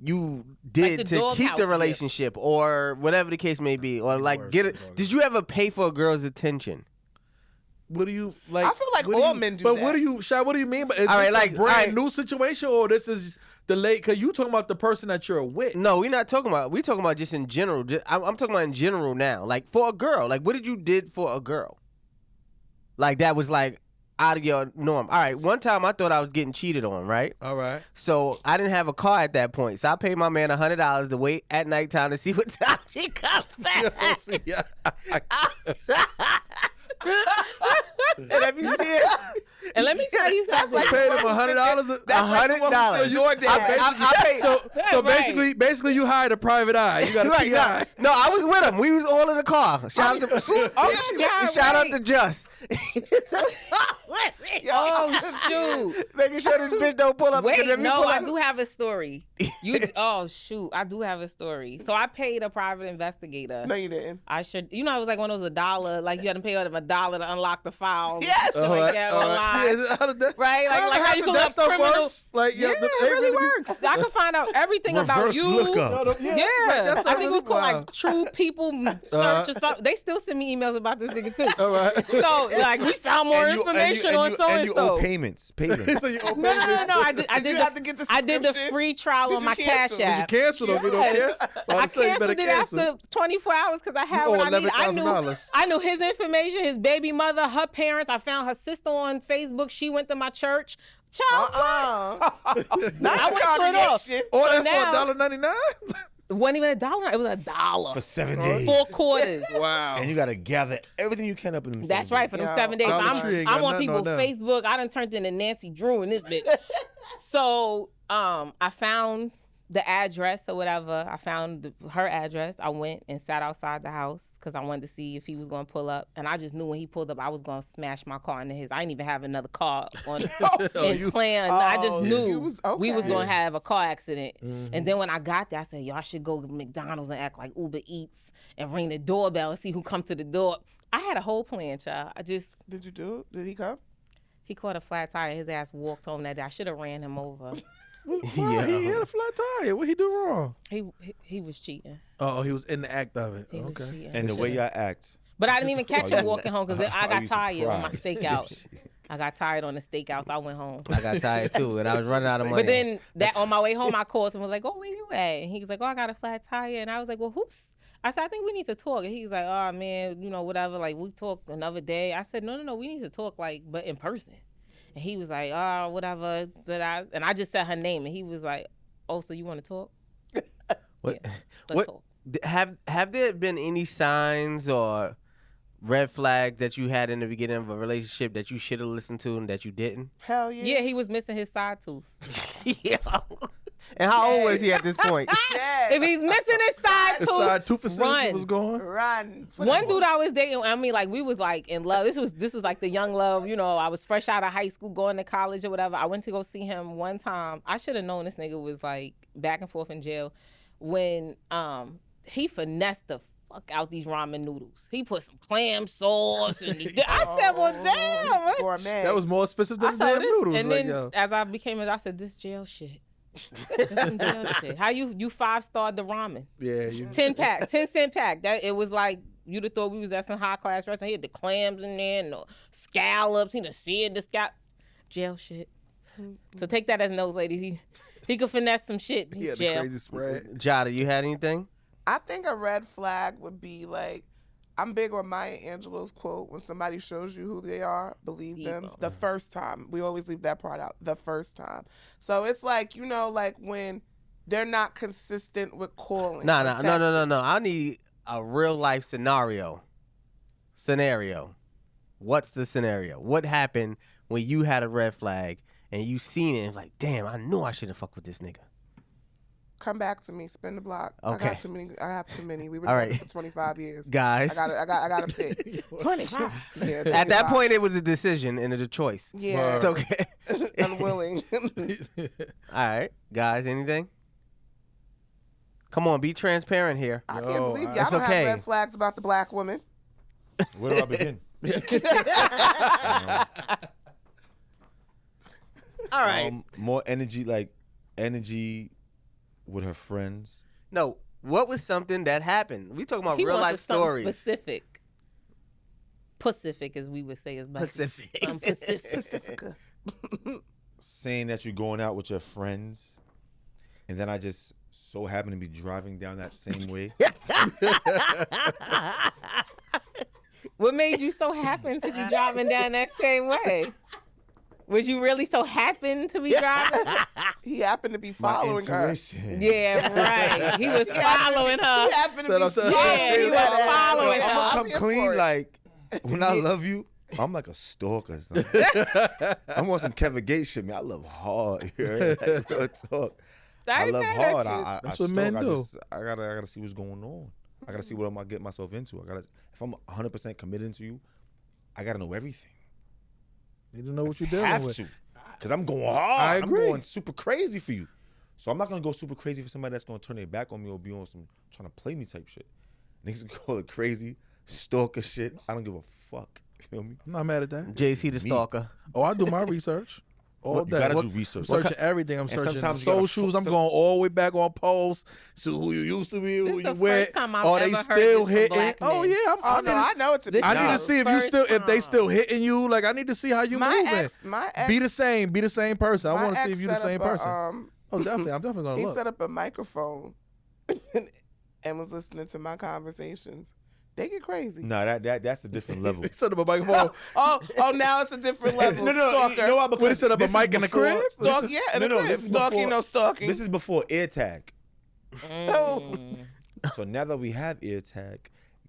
you did the to doghouse keep the gift. relationship or whatever the case may be, or like Worse get than it. doghouse. Did you ever pay for a girl's attention? What do you like? I feel like what do all you- men do But that. what do you, Shy? What do you mean? But is All right, this like, a brand all right. new situation, or this is the late? Because you talking about the person that you're with. No, we're not talking about. We're talking about just in general. I'm talking about in general now. Like for a girl, like what did you did for a girl? Like that was like out of your norm. All right, one time I thought I was getting cheated on, right? All right. So I didn't have a car at that point. So I paid my man $100 to wait at nighttime to see what time she comes back. See, yeah. And let me see it. And let me tell you something. You paid him $100. $100. I paid. So Right. basically, you hired a private eye. You got a Right, PI. no, I was with him. We was all in the car. Shout out to God, shout out right. to Just. Oh shoot! Making sure this bitch don't pull up. because Wait, if you no, pull I up, do have a story. Oh shoot, I do have a story. So I paid a private investigator. No, you didn't. I should, you know, it was like one of those $1, like you had to pay them $1 to unlock the file. Yes. Shit like that online. Yeah, how did that, Right, like how you can that look stuff criminal. works? Like, Yeah, they it really be- works. I can find out everything about Reverse you. lookup. Yeah, Yeah, that I stuff think it really was called wild. like True People Search or something. They still send me emails about this nigga too. All right. So like we found more information on so and you owe so. payments. So you owe No, payments. I did. I Did did you the, have to get the I did the subscription? free trial Did on you my cancel? Cash Did you App. Cancel them. You don't Yes. cancel. I canceled it after 24 hours because I had You owe what I needed. $11,000. I knew his information, his baby mother, her parents. I found her sister on Facebook. She went to my church. Child, Not I the went straight off. congregation. All So that now- for $1.99? it wasn't even $1. It was $1 For 7 days. 4 quarters. Wow. And you got to gather everything you can up in them. That's 7 right, for days. them Yeah, 7 days. Dollar Tree ain't I'm got on nothing people's on them. Facebook. I done turned into Nancy Drew in this bitch. So I found the address or whatever. I found her address. I went and sat outside the house because I wanted to see if he was going to pull up. And I just knew when he pulled up, I was going to smash my car into his. I didn't even have another car on in plan. I just knew you was- we was okay. going to have a car accident. And then when I got there, I said, y'all should go to McDonald's and act like Uber Eats and ring the doorbell and see who come to the door. I had a whole plan, child. Did you do it? Did he come? He caught a flat tire. His ass walked home that day. I should have ran him over. Why? He had a flat tire. What he do wrong? He was cheating. Oh, he was in the act of it. He was Okay. cheating. And the way y'all act. But I didn't even catch Oh, him you- walking home because oh, I got you tired on my surprised. stakeout. I got tired on the steakhouse. I went home. I got tired too, and I was running out of money. But then on my way home, I called him and was like, "Oh, where you at?" And he was like, "Oh, I got a flat tire." And I was like, "Well, who's?" I said, "I think we need to talk." And he was like, "Oh man, whatever. Like we talk another day." I said, "No, we need to talk but in person." And he was like, "Oh, whatever." And I just said her name, and he was like, "Oh, so you want to talk?" What? Yeah, let's talk. Have there been any signs or red flags that you had in the beginning of a relationship that you should have listened to and that you didn't? Hell yeah. Yeah, he was missing his side tooth. Yeah. And how old was he at this point? Yeah. If he's missing his side His tooth, side tooth facility run. was going. Run. One dude I was dating, I mean, like we was like in love. This was like the young love. I was fresh out of high school, going to college or whatever. I went to go see him one time. I should have known this nigga was like back and forth in jail when he finessed the fuck out these ramen noodles. He put some clam sauce and I said, well, damn. Gourmet. That was more expensive I than said, damn noodles. and like, then yo. as I became, I said, this jail shit. This some jail shit. How you 5-starred the ramen? Yeah, you 10-cent pack. That it was like you'd have thought we was at some high class restaurant. He had the clams in there and the scallops. He done seared the scallop. Jail shit. So take that as nose, ladies. He could finesse some shit. he had the Jail. crazy spread. Jada, you had anything? I think a red flag would be like, I'm big on Maya Angelou's quote, when somebody shows you who they are, believe them the first time. We always leave that part out, the first time. So it's like, like when they're not consistent with calling. No. I need a real life scenario. What's the scenario? What happened when you had a red flag and you seen it and like, damn, I knew I shouldn't fuck with this nigga? Come back to me, spin the block. Okay. I have too many. We were All together right. for 25 years. Guys. I gotta pick. 25. Yeah, At that 25. point, it was a decision and a choice. Yeah. It's okay. Unwilling. All right. Guys, anything? Come on, be transparent here. I Yo, can't believe y'all it's don't okay. have red flags about the black woman. Where do I begin? All right. More energy with her friends. No, what was something that happened? We talking about He real life wants something stories. specific. Pacific, as we would say, is Pacific. Pacific. Saying that you're going out with your friends, and then I just so happen to be driving down that same way. What made you so happen to be driving down that same way? Was you really so happen to be driving? He happened to be My following her. intuition. Yeah, right. He was following her. He happened to Shut be up, shut up. Yeah, he was following I'm her. gonna I'm come here clean. for it. Like when I love you, I'm like a stalker. Son. I'm on some Kevin Gates shit, man. I love hard. Right? Like, real talk. I love ain't mad at hard. you. I That's I what stalk. men do. I gotta see what's going on. I gotta see what I'm gonna get myself into. If I'm 100% committed to you, I gotta know everything. You don't know what you're dealing Have with. to, because I'm going hard. I agree. I'm going super crazy for you. So I'm not gonna go super crazy for somebody that's gonna turn their back on me or be on some trying to play me type shit. Niggas can call it crazy, stalker shit. I don't give a fuck. You feel me? I'm not mad at that. JC the Me. stalker. Oh, I do my research all You day. gotta What- do research. Searching everything. I'm And searching sometimes you gotta socials. fo- I'm going all the way back on posts. See who you used to be, who This you the with. first time I've Are they ever heard still this from hitting? black Oh men. yeah, Oh no, I know it's a big I This need Nah. to see if you First still if they time. still hitting you. Like I need to see how you moving. My ex Be the same. Be the same person. I my want to see ex if you the set same up a, person. Oh, definitely. I'm definitely gonna He look. set up a microphone and was listening to my conversations. They get crazy. Nah, that's a different level. He set up a microphone. Oh, now it's a different level. No, Stalker. you know why? What, he set up a This is mic in the before- crib? this Stalk, is- yeah, in no, the no, crib. this is Stalking, before- no stalking. This is before AirTag. Oh. So now that we have AirTag,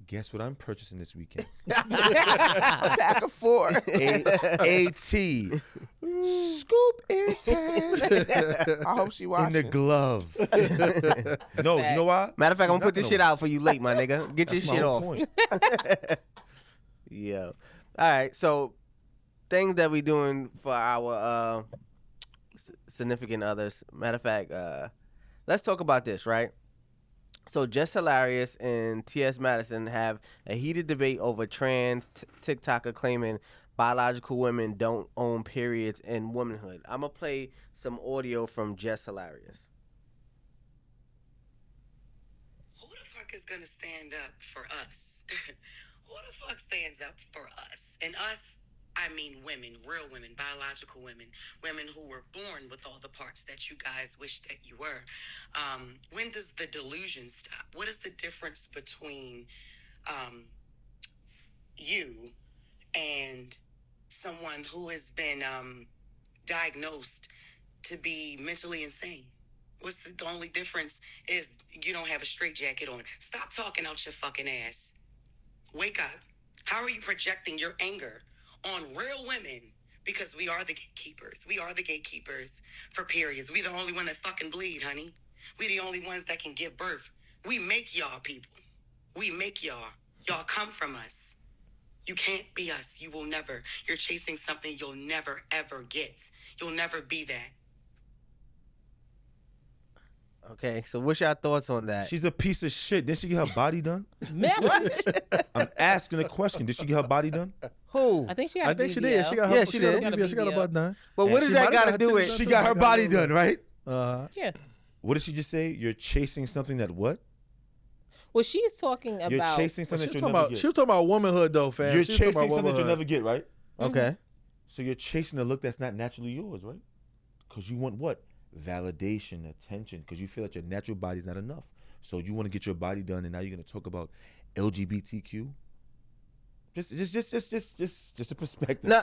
guess what I'm purchasing this weekend? A pack of 4. AT. Scoop AirTag. I hope she In watching. the glove. No, you know why? Matter of fact, I'm She's gonna not put this gonna shit watch. out for you late, my nigga. Get your That's my shit whole off. point. Yeah. All right. So things that we doing for our significant others. Matter of fact, let's talk about this, right? So Just Hilarious and T.S. Madison have a heated debate over trans TikToker claiming biological women don't own periods and womanhood. I'm gonna play some audio from Just Hilarious. Who the fuck is gonna stand up for us? Who the fuck stands up for us? And us I mean women, real women, biological women, women who were born with all the parts that you guys wish that you were. When does the delusion stop? What is the difference between you and someone who has been diagnosed to be mentally insane? What's the only difference is you don't have a straitjacket on. Stop talking out your fucking ass. Wake up. How are you projecting your anger on real women? Because we are the gatekeepers. We are the gatekeepers for periods. We the only one that fucking bleed, honey. We the only ones that can give birth. We make y'all people. We make y'all. Y'all come from us. You can't be us. You will never. You're chasing something you'll never, ever get. You'll never be that. Okay, so what's your thoughts on that? She's a piece of shit. Did she get her body done? Message. I'm asking a question. Did she get her body done? Who? I think she got. I think she did. She got her. Yeah, she did. She got her butt done. But what And does she that might got to have do got with? She got her body done, right? Yeah. What did she just say? You're chasing something that what? Well, she's talking You're about. chasing She something was that talking you'll never about. get. She was talking about womanhood though, fam. You're She was talking chasing about something that you'll womanhood. never get, right? Okay. So you're chasing a look that's not naturally yours, right? Because you want what? Validation, attention, because you feel that your natural body's not enough. So you want to get your body done, and now you're gonna talk about LGBTQ. Just a perspective. Nah,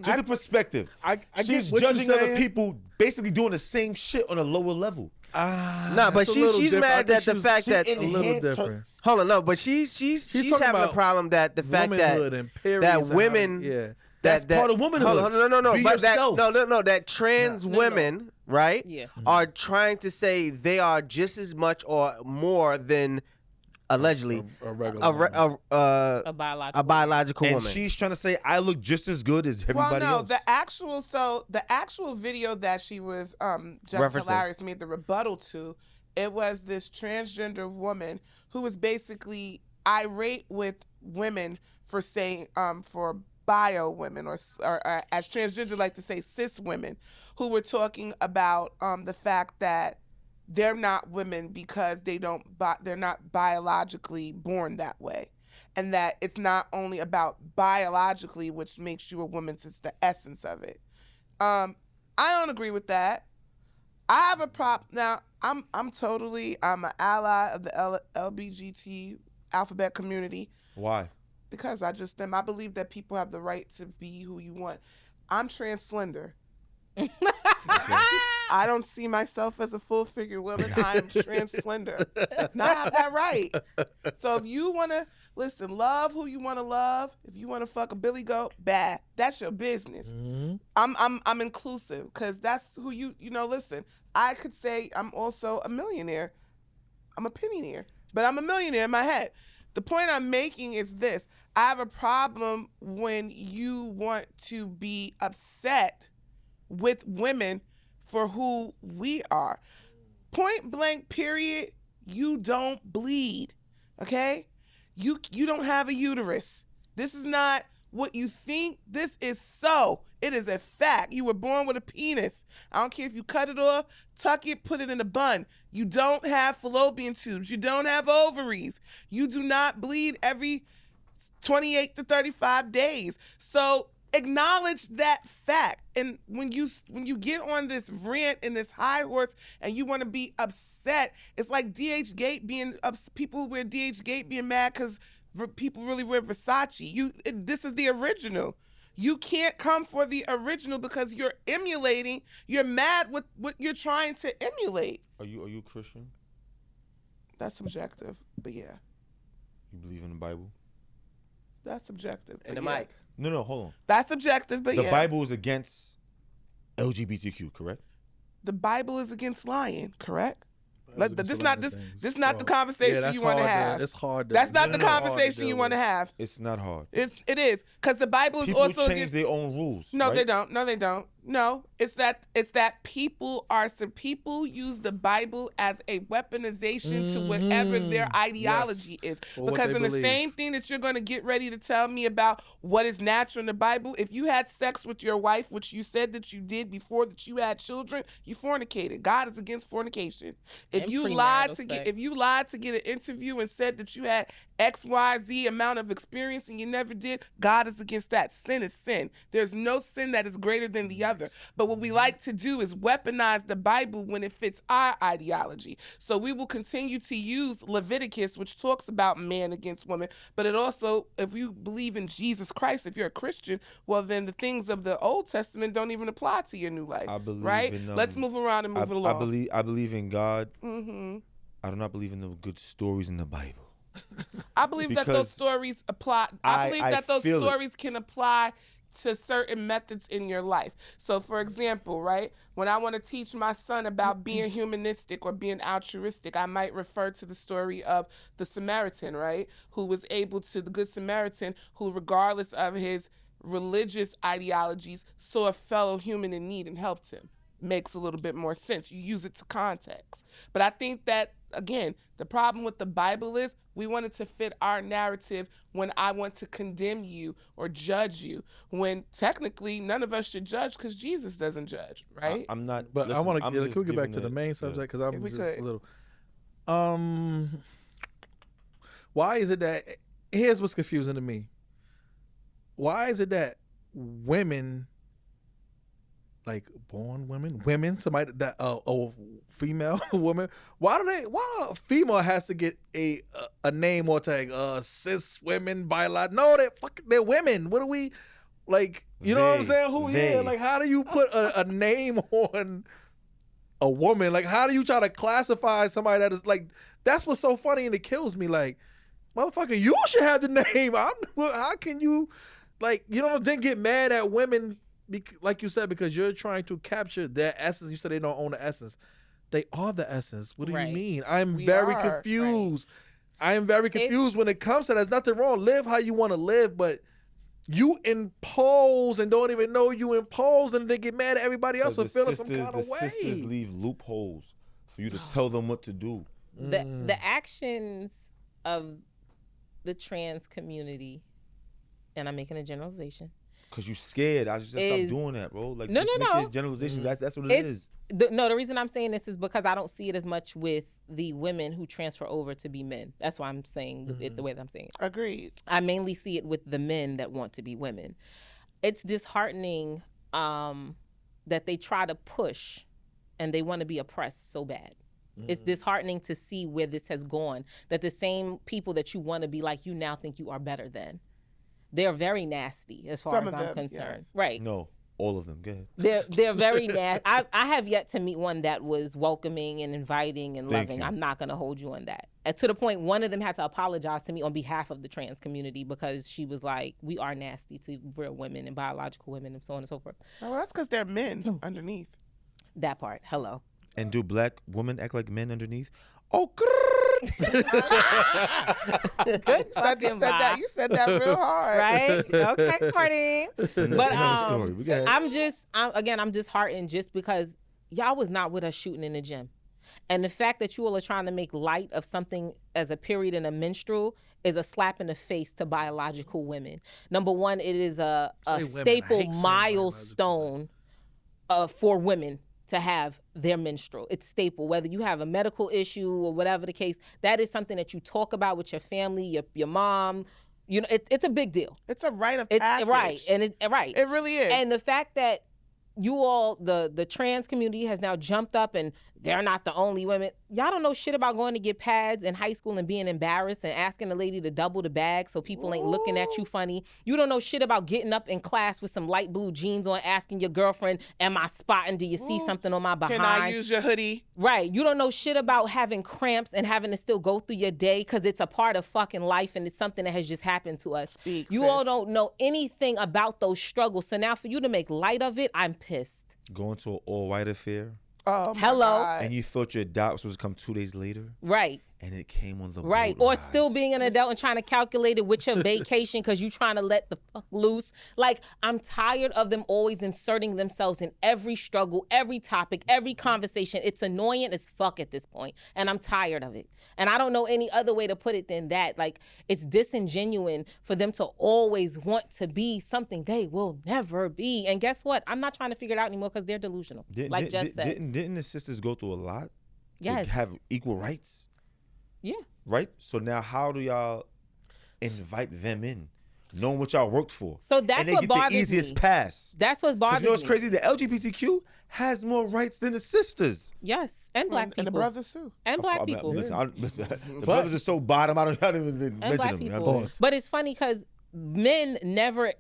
Just a perspective. I She's get what you're judging other saying. people basically doing the same shit on a lower level. nah, but That's a little she's different. I mad think that she the was- fact she that in- a little enhanced her- different. hold on, no, but she's talking having a about problem that the fact Womanhood that and periods that and how women they- yeah. That's part of womanhood. Hold on, no, Be but yourself. that trans No. women, right, Yeah. are trying to say they are just as much or more than allegedly a regular A biological. a biological And woman. she's trying to say I look just as good as everybody well, no, else. the actual video that she was just Referencing. hilarious made the rebuttal to, it was this transgender woman who was basically irate with women for saying for bio women or as transgender like to say cis women who were talking about the fact that they're not women because they're not biologically born that way, and that it's not only about biologically which makes you a woman, it's the essence of it. I don't agree with that. I have a problem now. I'm an ally of the LBGT alphabet community Why? because I believe that people have the right to be who you want. I'm trans slender. I don't see myself as a full figure woman. I'm trans slender. And I have that right. So if you want to listen, love who you want to love. If you want to fuck a billy goat, bad. That's your business. I'm inclusive because that's who you know. Listen, I could say I'm also a millionaire. I'm a pensionaire, but I'm a millionaire in my head. The point I'm making is this: I have a problem when you want to be upset with women for who we are. Point blank, period. You don't bleed, okay? You don't have a uterus. This is not what you think. This is so. It is a fact. You were born with a penis. I don't care if you cut it off, tuck it, put it in a bun. You don't have fallopian tubes. You don't have ovaries. You do not bleed every 28 to 35 days. So acknowledge that fact. And when you get on this rant and this high horse and you want to be upset, it's like DH Gate people who wear DH Gate being mad because people really wear Versace. This is the original. You can't come for the original because you're emulating. You're mad with what you're trying to emulate. Are you Christian? That's subjective, but yeah, You believe in the Bible? that's subjective. And but the yeah. mic. No, hold on. That's subjective, but The yeah. Bible is against LGBTQ, correct? The Bible is against lying, correct? That's This just a not lot of this things. this not the So, conversation that's you want to hard have. It's hard. That's not the no, hard to conversation you want to have. It's not hard. It is because the Bible is People also change against. their own rules. No, right? they don't. No, they don't. No, it's that people use the Bible as a weaponization to whatever their ideology is. Or what Because they in the believe. same thing that you're going to get ready to tell me about what is natural in the Bible, if you had sex with your wife, which you said that you did before that you had children, you fornicated. God is against fornication. If And you premarital lied sex. if you lied to get an interview and said that you had XYZ amount of experience and you never did, God is against that. Sin is sin. There's no sin that is greater than the other. But what we like to do is weaponize the Bible when it fits our ideology. So we will continue to use Leviticus, which talks about man against woman, but it also, if you believe in Jesus Christ, if you're a Christian, well, then the things of the Old Testament don't even apply to your new life. I believe right? in, Let's move around and move it along. I believe in God. Mm-hmm. I do not believe in the good stories in the Bible. I believe that those stories apply. I believe that those stories can apply to certain methods in your life. So, for example, right, when I want to teach my son about being humanistic or being altruistic, I might refer to the story of the Samaritan, right, who was able to, the Good Samaritan, who, regardless of his religious ideologies, saw a fellow human in need and helped him. Makes a little bit more sense. You use it to context. But I think that, again, the problem with the Bible is we want it to fit our narrative when I want to condemn you or judge you, when technically none of us should judge because Jesus doesn't judge, right? I'm not. But listen, I want to. I'm Can just we get back giving to the it- main yeah. subject? Because I'm we just could. a little. Why is it that? Here's what's confusing to me. Why is it that women, like born women, somebody that a female woman, why a female has to get a name or tag? Cis women, no, they're women. What do we like? You know what I'm saying? They. Like, how do you put a name on a woman? Like, how do you try to classify somebody that is like? That's what's so funny and it kills me. Like, motherfucker, you should have the name. How can you, like, you know, then get mad at women? Like you said, because you're trying to capture their essence. You said they don't own the essence. They are the essence. What do you mean? I'm very confused. I am very confused when it comes to that. There's nothing wrong. Live how you want to live, but you impose and don't even know you impose, and they get mad at everybody else for feeling some kind of way. The sisters leave loopholes for you to tell them what to do. The actions of the trans community, and I'm making a generalization, Cause you scared. I just said stop doing that, bro. Like, No, just no, make no. it a generalization. That's what it is. The reason I'm saying this is because I don't see it as much with the women who transfer over to be men. That's why I'm saying it the way that I'm saying it. Agreed. I mainly see it with the men that want to be women. It's disheartening that they try to push and they want to be oppressed so bad. It's disheartening to see where this has gone, that the same people that you want to be like, you now think you are better than. They're very nasty as far as I'm concerned. Yes. Right. No, all of them. Go ahead. They're very nasty. I have yet to meet one that was welcoming and inviting and Thank loving. you. I'm not going to hold you on that. And to the point, one of them had to apologize to me on behalf of the trans community because she was like, we are nasty to real women and biological women and so on and so forth. Oh, well, that's because they're men underneath. That part. Hello. And do black women act like men underneath? Oh, Good fucking vibe. You said that real hard. Right? Okay, Courtney. That's But another story. We got I'm disheartened just because y'all was not with us shooting in the gym. And the fact that you all are trying to make light of something as a period and a menstrual is a slap in the face to biological women. Number one, it is a staple milestone for women to have their menstrual. It's staple. Whether you have a medical issue or whatever the case, that is something that you talk about with your family, your mom. You know, it's a big deal. It's a rite of passage. Right, and It really is. And the fact that you all, the trans community has now jumped up and they're not the only women. Y'all don't know shit about going to get pads in high school and being embarrassed and asking the lady to double the bag so people ain't looking at you funny. You don't know shit about getting up in class with some light blue jeans on, asking your girlfriend, am I spotting? Do you see something on my behind? Can I use your hoodie? Right. You don't know shit about having cramps and having to still go through your day because it's a part of fucking life and it's something that has just happened to us. You all don't know anything about those struggles. So now for you to make light of it, I'm pissed. going to an all-white affair. Oh, my Hello. God. And you thought your dot was supposed to come 2 days later, Right. and it came on the Right. boat Or ride. still being an adult and trying to calculate it with your vacation because you trying to let the fuck loose. Like, I'm tired of them always inserting themselves in every struggle, every topic, every conversation. It's annoying as fuck at this point, and I'm tired of it. And I don't know any other way to put it than that. Like, it's disingenuous for them to always want to be something they will never be. And guess what? I'm not trying to figure it out anymore because they're delusional. Like Jess said. Didn't the sisters go through a lot to Yes. have equal rights? Yeah. Right? So now how do y'all invite them in, knowing what y'all worked for. So that's and they what get bothers the easiest me. pass. That's what bothers You know what's me. crazy? The LGBTQ has more rights than the sisters. Yes, and black people. And the brothers too. And black people. Listen, the brothers are so bottom. I don't even And mention black them. You know people. what I'm saying? But it's funny because men never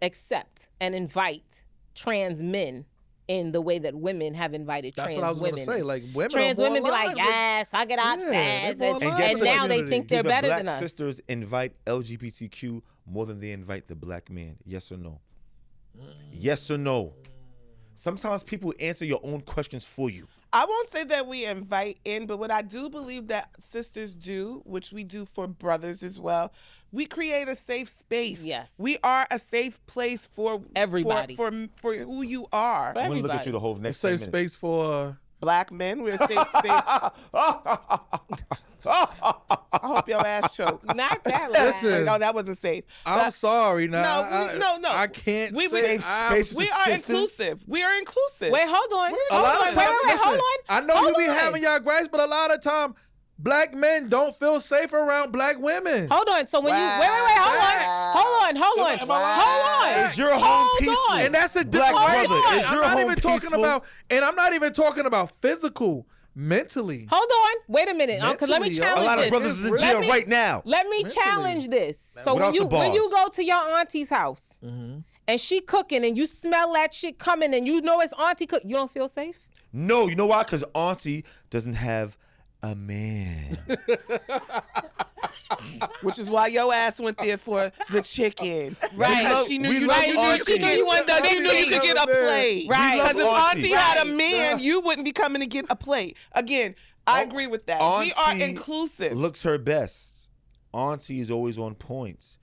accept and invite trans men in the way that women have invited That's trans what I was women. gonna say. Like women, Trans are more women be like, aligned with- yes, fuck it up, Yeah, says. they're more And, aligned and with now the they community. think they're Do the better black than us. sisters invite LGBTQ more than they invite the black man? Yes or no? Yes or no? Sometimes people answer your own questions for you. I won't say that we invite in, but what I do believe that sisters do, which we do for brothers as well, we create a safe space. Yes. We are a safe place for Everybody. for who you are. For I'm gonna look at everybody. you the whole A next safe 10 minutes. space for. Black men, we're a safe space. I hope your ass choked. Not that loud. Listen. No, that wasn't safe. I'm But- sorry. Now, No. I can't We- say. we- space We for are sisters. inclusive. We are inclusive. Wait, hold on. A Hold lot on. of Wait, time, wait, hold listen, on. I know Hold you be on. having y'all gripes, but a lot of time, black men don't feel safe around black women. Hold on. So when you wait, hold on. Hold on. Is your home Hold peaceful? on. And that's a Black different brother, reason. is I'm your not home even talking peaceful? about, and I'm not even talking about physical, mentally. Hold on. Wait a minute. Because let me Mentally, yo. challenge A lot of this. brothers is in Let jail me- right now. Let me Mentally. challenge this. So Without the when you bars. go to your auntie's house and she cooking and you smell that shit coming and you know it's auntie cook, you don't feel safe? No, you know why? Because Auntie doesn't have a man. Which is why your ass went there for the chicken. Right. Because she knew We you love knew you Auntie. could get You wanted to she knew you could get a plate. Right. Because if love Auntie Auntie. had a Right. man, you wouldn't be coming to get a plate. Again, I agree with that. We are Auntie inclusive. Looks her best. Auntie is always on point.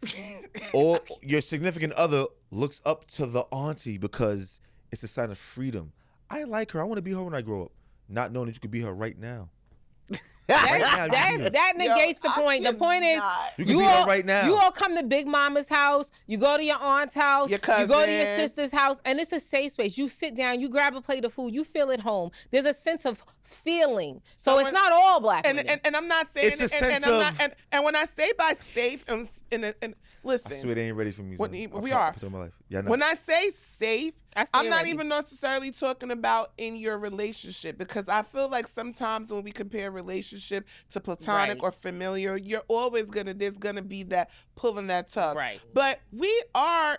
Or your significant other looks up to the auntie because it's a sign of freedom. I like her. I want to be her when I grow up. Not knowing that you could be her right now. Right now, you can be her. That negates the I point. The point is, cannot. You can be her right now. You all come to Big Mama's house. You go to your aunt's house. Your You go to your cousin. sister's house, and it's a safe space. You sit down. You grab a plate of food. You feel at home. There's a sense of feeling. So it's when- not all black And, women. and I'm not saying It's a and, sense I'm not, of- and when I say by safe and listen, I swear they ain't ready for me. What- son. we I'll are. put it in my life. Yeah, I know. when I say safe, I say I'm not ready. even necessarily talking about in your relationship, because I feel like sometimes when we compare relationship to platonic Right. or familiar, you're always there's gonna be that pulling that tug. Right. But we are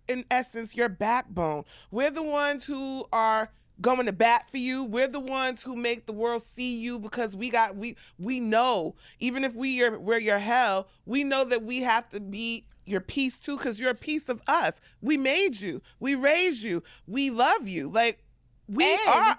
in essence your backbone. We're the ones who are going to bat for you. We're the ones who make the world see you, because we know, even if we're your hell, we know that we have to be your piece too, because you're a piece of us. We made you. We raised you. We love you. Like, we And- are.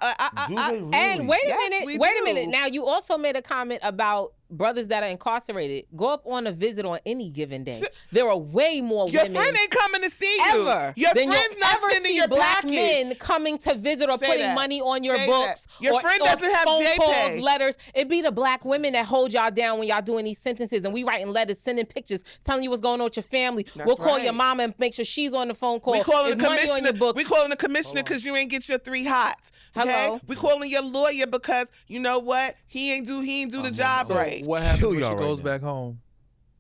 Do they really? And wait a Yes, minute. we Wait a do. minute. Now you also made a comment about brothers that are incarcerated. Go up on a visit on any given day. There are way more Your women friend ain't coming to see you. ever Your than friend's you'll not ever sending see your black package. men coming to visit or Say putting that. money on your Say books. that. Your or, friend or doesn't have phone JPay. calls, letters. It be the black women that hold y'all down when y'all doing these sentences, and we writing letters, sending pictures, telling you what's going on with your family. That's We'll call your right. mama and make sure she's on the phone call. We calling There's the money on commissioner. your books. We calling the commissioner because you ain't get your 3 hots. Okay? Hello? We calling your lawyer because you know what? He ain't do the job So right. what happens Kill when she y'all right goes now. back home?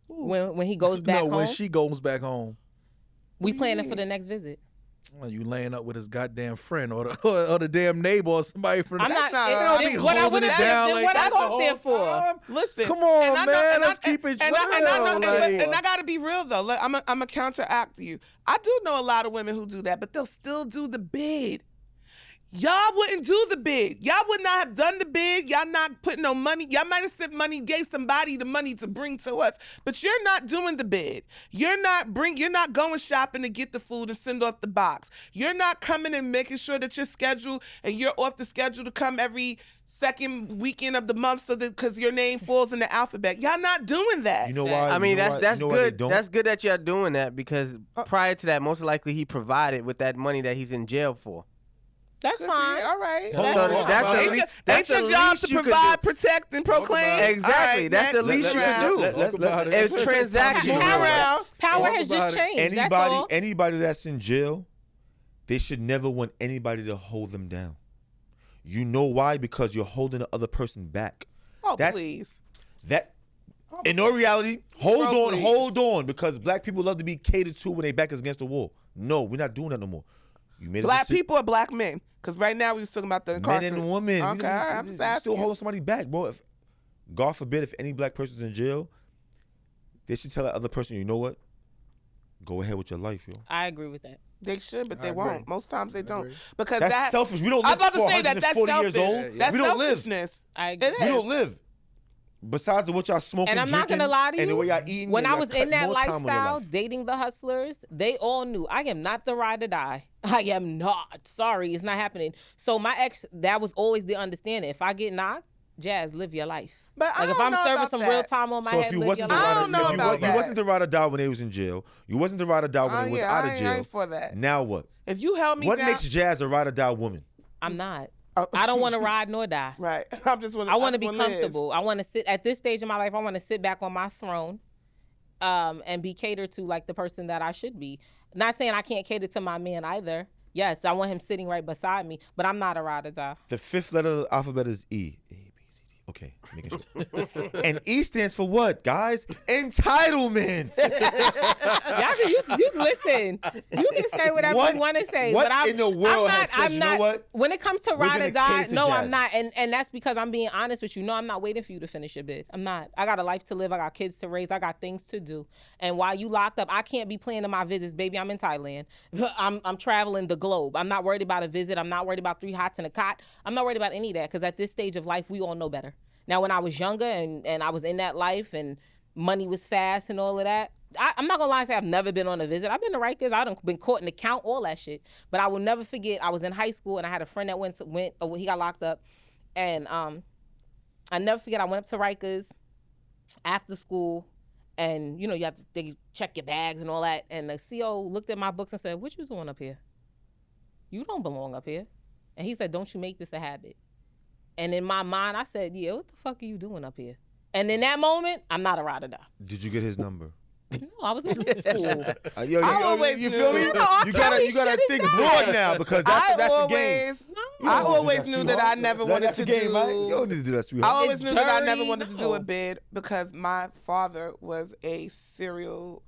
when he goes back no, home, when she goes back home. we planning for the next visit. Well, you laying up with his goddamn friend or the damn neighbor or somebody from. I'm That's not. not it- all. it- Be what I holding would it have down did. like What I that go the up there whole for? time. Listen, Come on, and I know- man, and I- let's keep it and I know- real, and like- I gotta be real though. Like, I'm a counteract to you. I do know a lot of women who do that, but they'll still do the bid. Y'all wouldn't do the bid. Y'all would not have done the bid. Y'all not putting no money. Y'all might have sent money, gave somebody the money to bring to us, but you're not doing the bid. You're not going shopping to get the food and send off the box. You're not coming and making sure that you're scheduled and you're off the schedule to come every second weekend of the month so that because your name falls in the alphabet. Y'all not doing that. You know why? I mean, you know that's why- that's you know why they good. don't? That's good that you're doing that, because prior to that, most likely he provided with that money that he's in jail for. That's fine. All right. Hold So on. that's the Ain't least- your- that's ain't your the job least to you could provide, do. protect, and proclaim? Exactly. All right, That's the next. least you Round. could do. Talk about it. It's transactional. Move Right. around. Power Talk has about just it. changed. That's all. Anybody that's in jail, they should never want anybody to hold them down. You know why? Because you're holding the other person back. Oh, That's- please. That In all reality, Bro, hold on, because black people love to be catered to when they back is against the wall. No, we're not doing that no more. You made Black people or black men? Because right now we was talking about the men incarcerated. and women. Okay, I'm just asking. Still holding somebody back, bro. If, God forbid, if any black person's in jail, they should tell that other person, you know what? Go ahead with your life, yo. I agree with that. They should, but I they agree. won't. Most times they don't. Because That's selfish. We don't I'm live about to for say that that's 140 years selfish. old. That's We don't live. selfishness. I agree. It We is. don't live. Besides what y'all smoking, And I'm not drinking, gonna lie to and the you. way y'all eating, When and I y'all was cut in that more time on your lifestyle, life. dating the hustlers, they all knew I am not the ride or die. I am not. Sorry, it's not happening. So my ex, that was always the understanding. If I get knocked, Jazz, live your life. But I Like if don't I'm know serving about some that. real time on my So head, if you live wasn't your the life. I ride, don't know if about you that. wasn't the ride or die when they was in jail, you wasn't the ride or die when they was out of I jail. ain't for that. Now what? If you held me What down, makes Jazz a ride or die woman? I'm not. Oh. I don't want to ride nor die. Right. I'm just want. I want to be comfortable. I want to sit at this stage of my life. I want to sit back on my throne, and be catered to like the person that I should be. Not saying I can't cater to my man either. Yes, I want him sitting right beside me, but I'm not a ride or die. The fifth letter of the alphabet is E. A, B, C, D. Okay, making sure. And E stands for what, guys? Entitlement. Y'all can, you listen. You can say whatever What- you want to say, what but I'm, in the world I'm not, has said, I'm you not, know what? When it comes to We're ride gonna or die, cater to no, Jazz. I'm not, and that's because I'm being honest with you. No, I'm not waiting for you to finish your bid. I'm not. I got a life to live. I got kids to raise. I got things to do. And while you locked up, I can't be planning my visits, baby. I'm in Thailand. I'm traveling the globe. I'm not worried about a visit. I'm not worried about 3 hots and a cot. I'm not worried about any of that because at this stage of life, we all know better. Now, when I was younger and I was in that life and money was fast and all of that, I'm not gonna lie and say I've never been on a visit. I've been to Rikers. I've been caught in the count, all that shit. But I will never forget. I was in high school and I had a friend that he got locked up, and I never forget. I went up to Rikers after school, and you know they check your bags and all that. And the CO looked at my books and said, "What you doing up here? You don't belong up here." And he said, "Don't you make this a habit." And in my mind, I said, "Yeah, what the fuck are you doing up here?" And in that moment, I'm not a ride or die. Did you get his number? No, I was in middle school. I always you knew. feel me? You know, I You tell you gotta shit think inside. broad now because that's the game. I always knew that I never wanted That's to the game, do. right? You don't need to do that, I sweetheart. always It's knew that I never dirty, wanted to do no. a bid because my father was a serial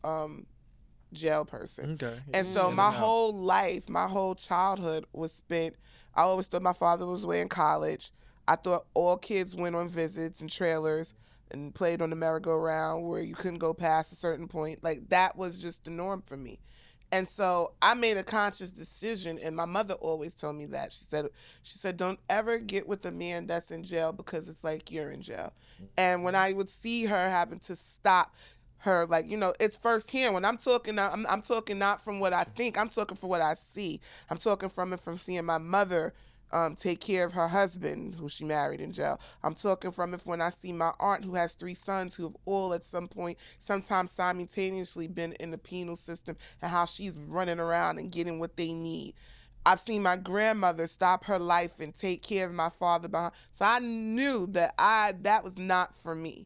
jail person. Okay. And so my whole life, my whole childhood was spent, I always thought my father was away in college. I thought all kids went on visits and trailers and played on the merry-go-round where you couldn't go past a certain point. Like that was just the norm for me. And so I made a conscious decision, and my mother always told me that. She said, don't ever get with a man that's in jail because it's like you're in jail. And when I would see her having to stop her, like, you know, it's firsthand. When I'm talking not from what I think, I'm talking from what I see. I'm talking from seeing my mother take care of her husband, who she married in jail. I'm talking from it when I see my aunt, who has 3 sons, who have all at some point, sometimes simultaneously, been in the penal system, and how she's running around and getting what they need. I've seen my grandmother stop her life and take care of my father behind. So I knew that that was not for me.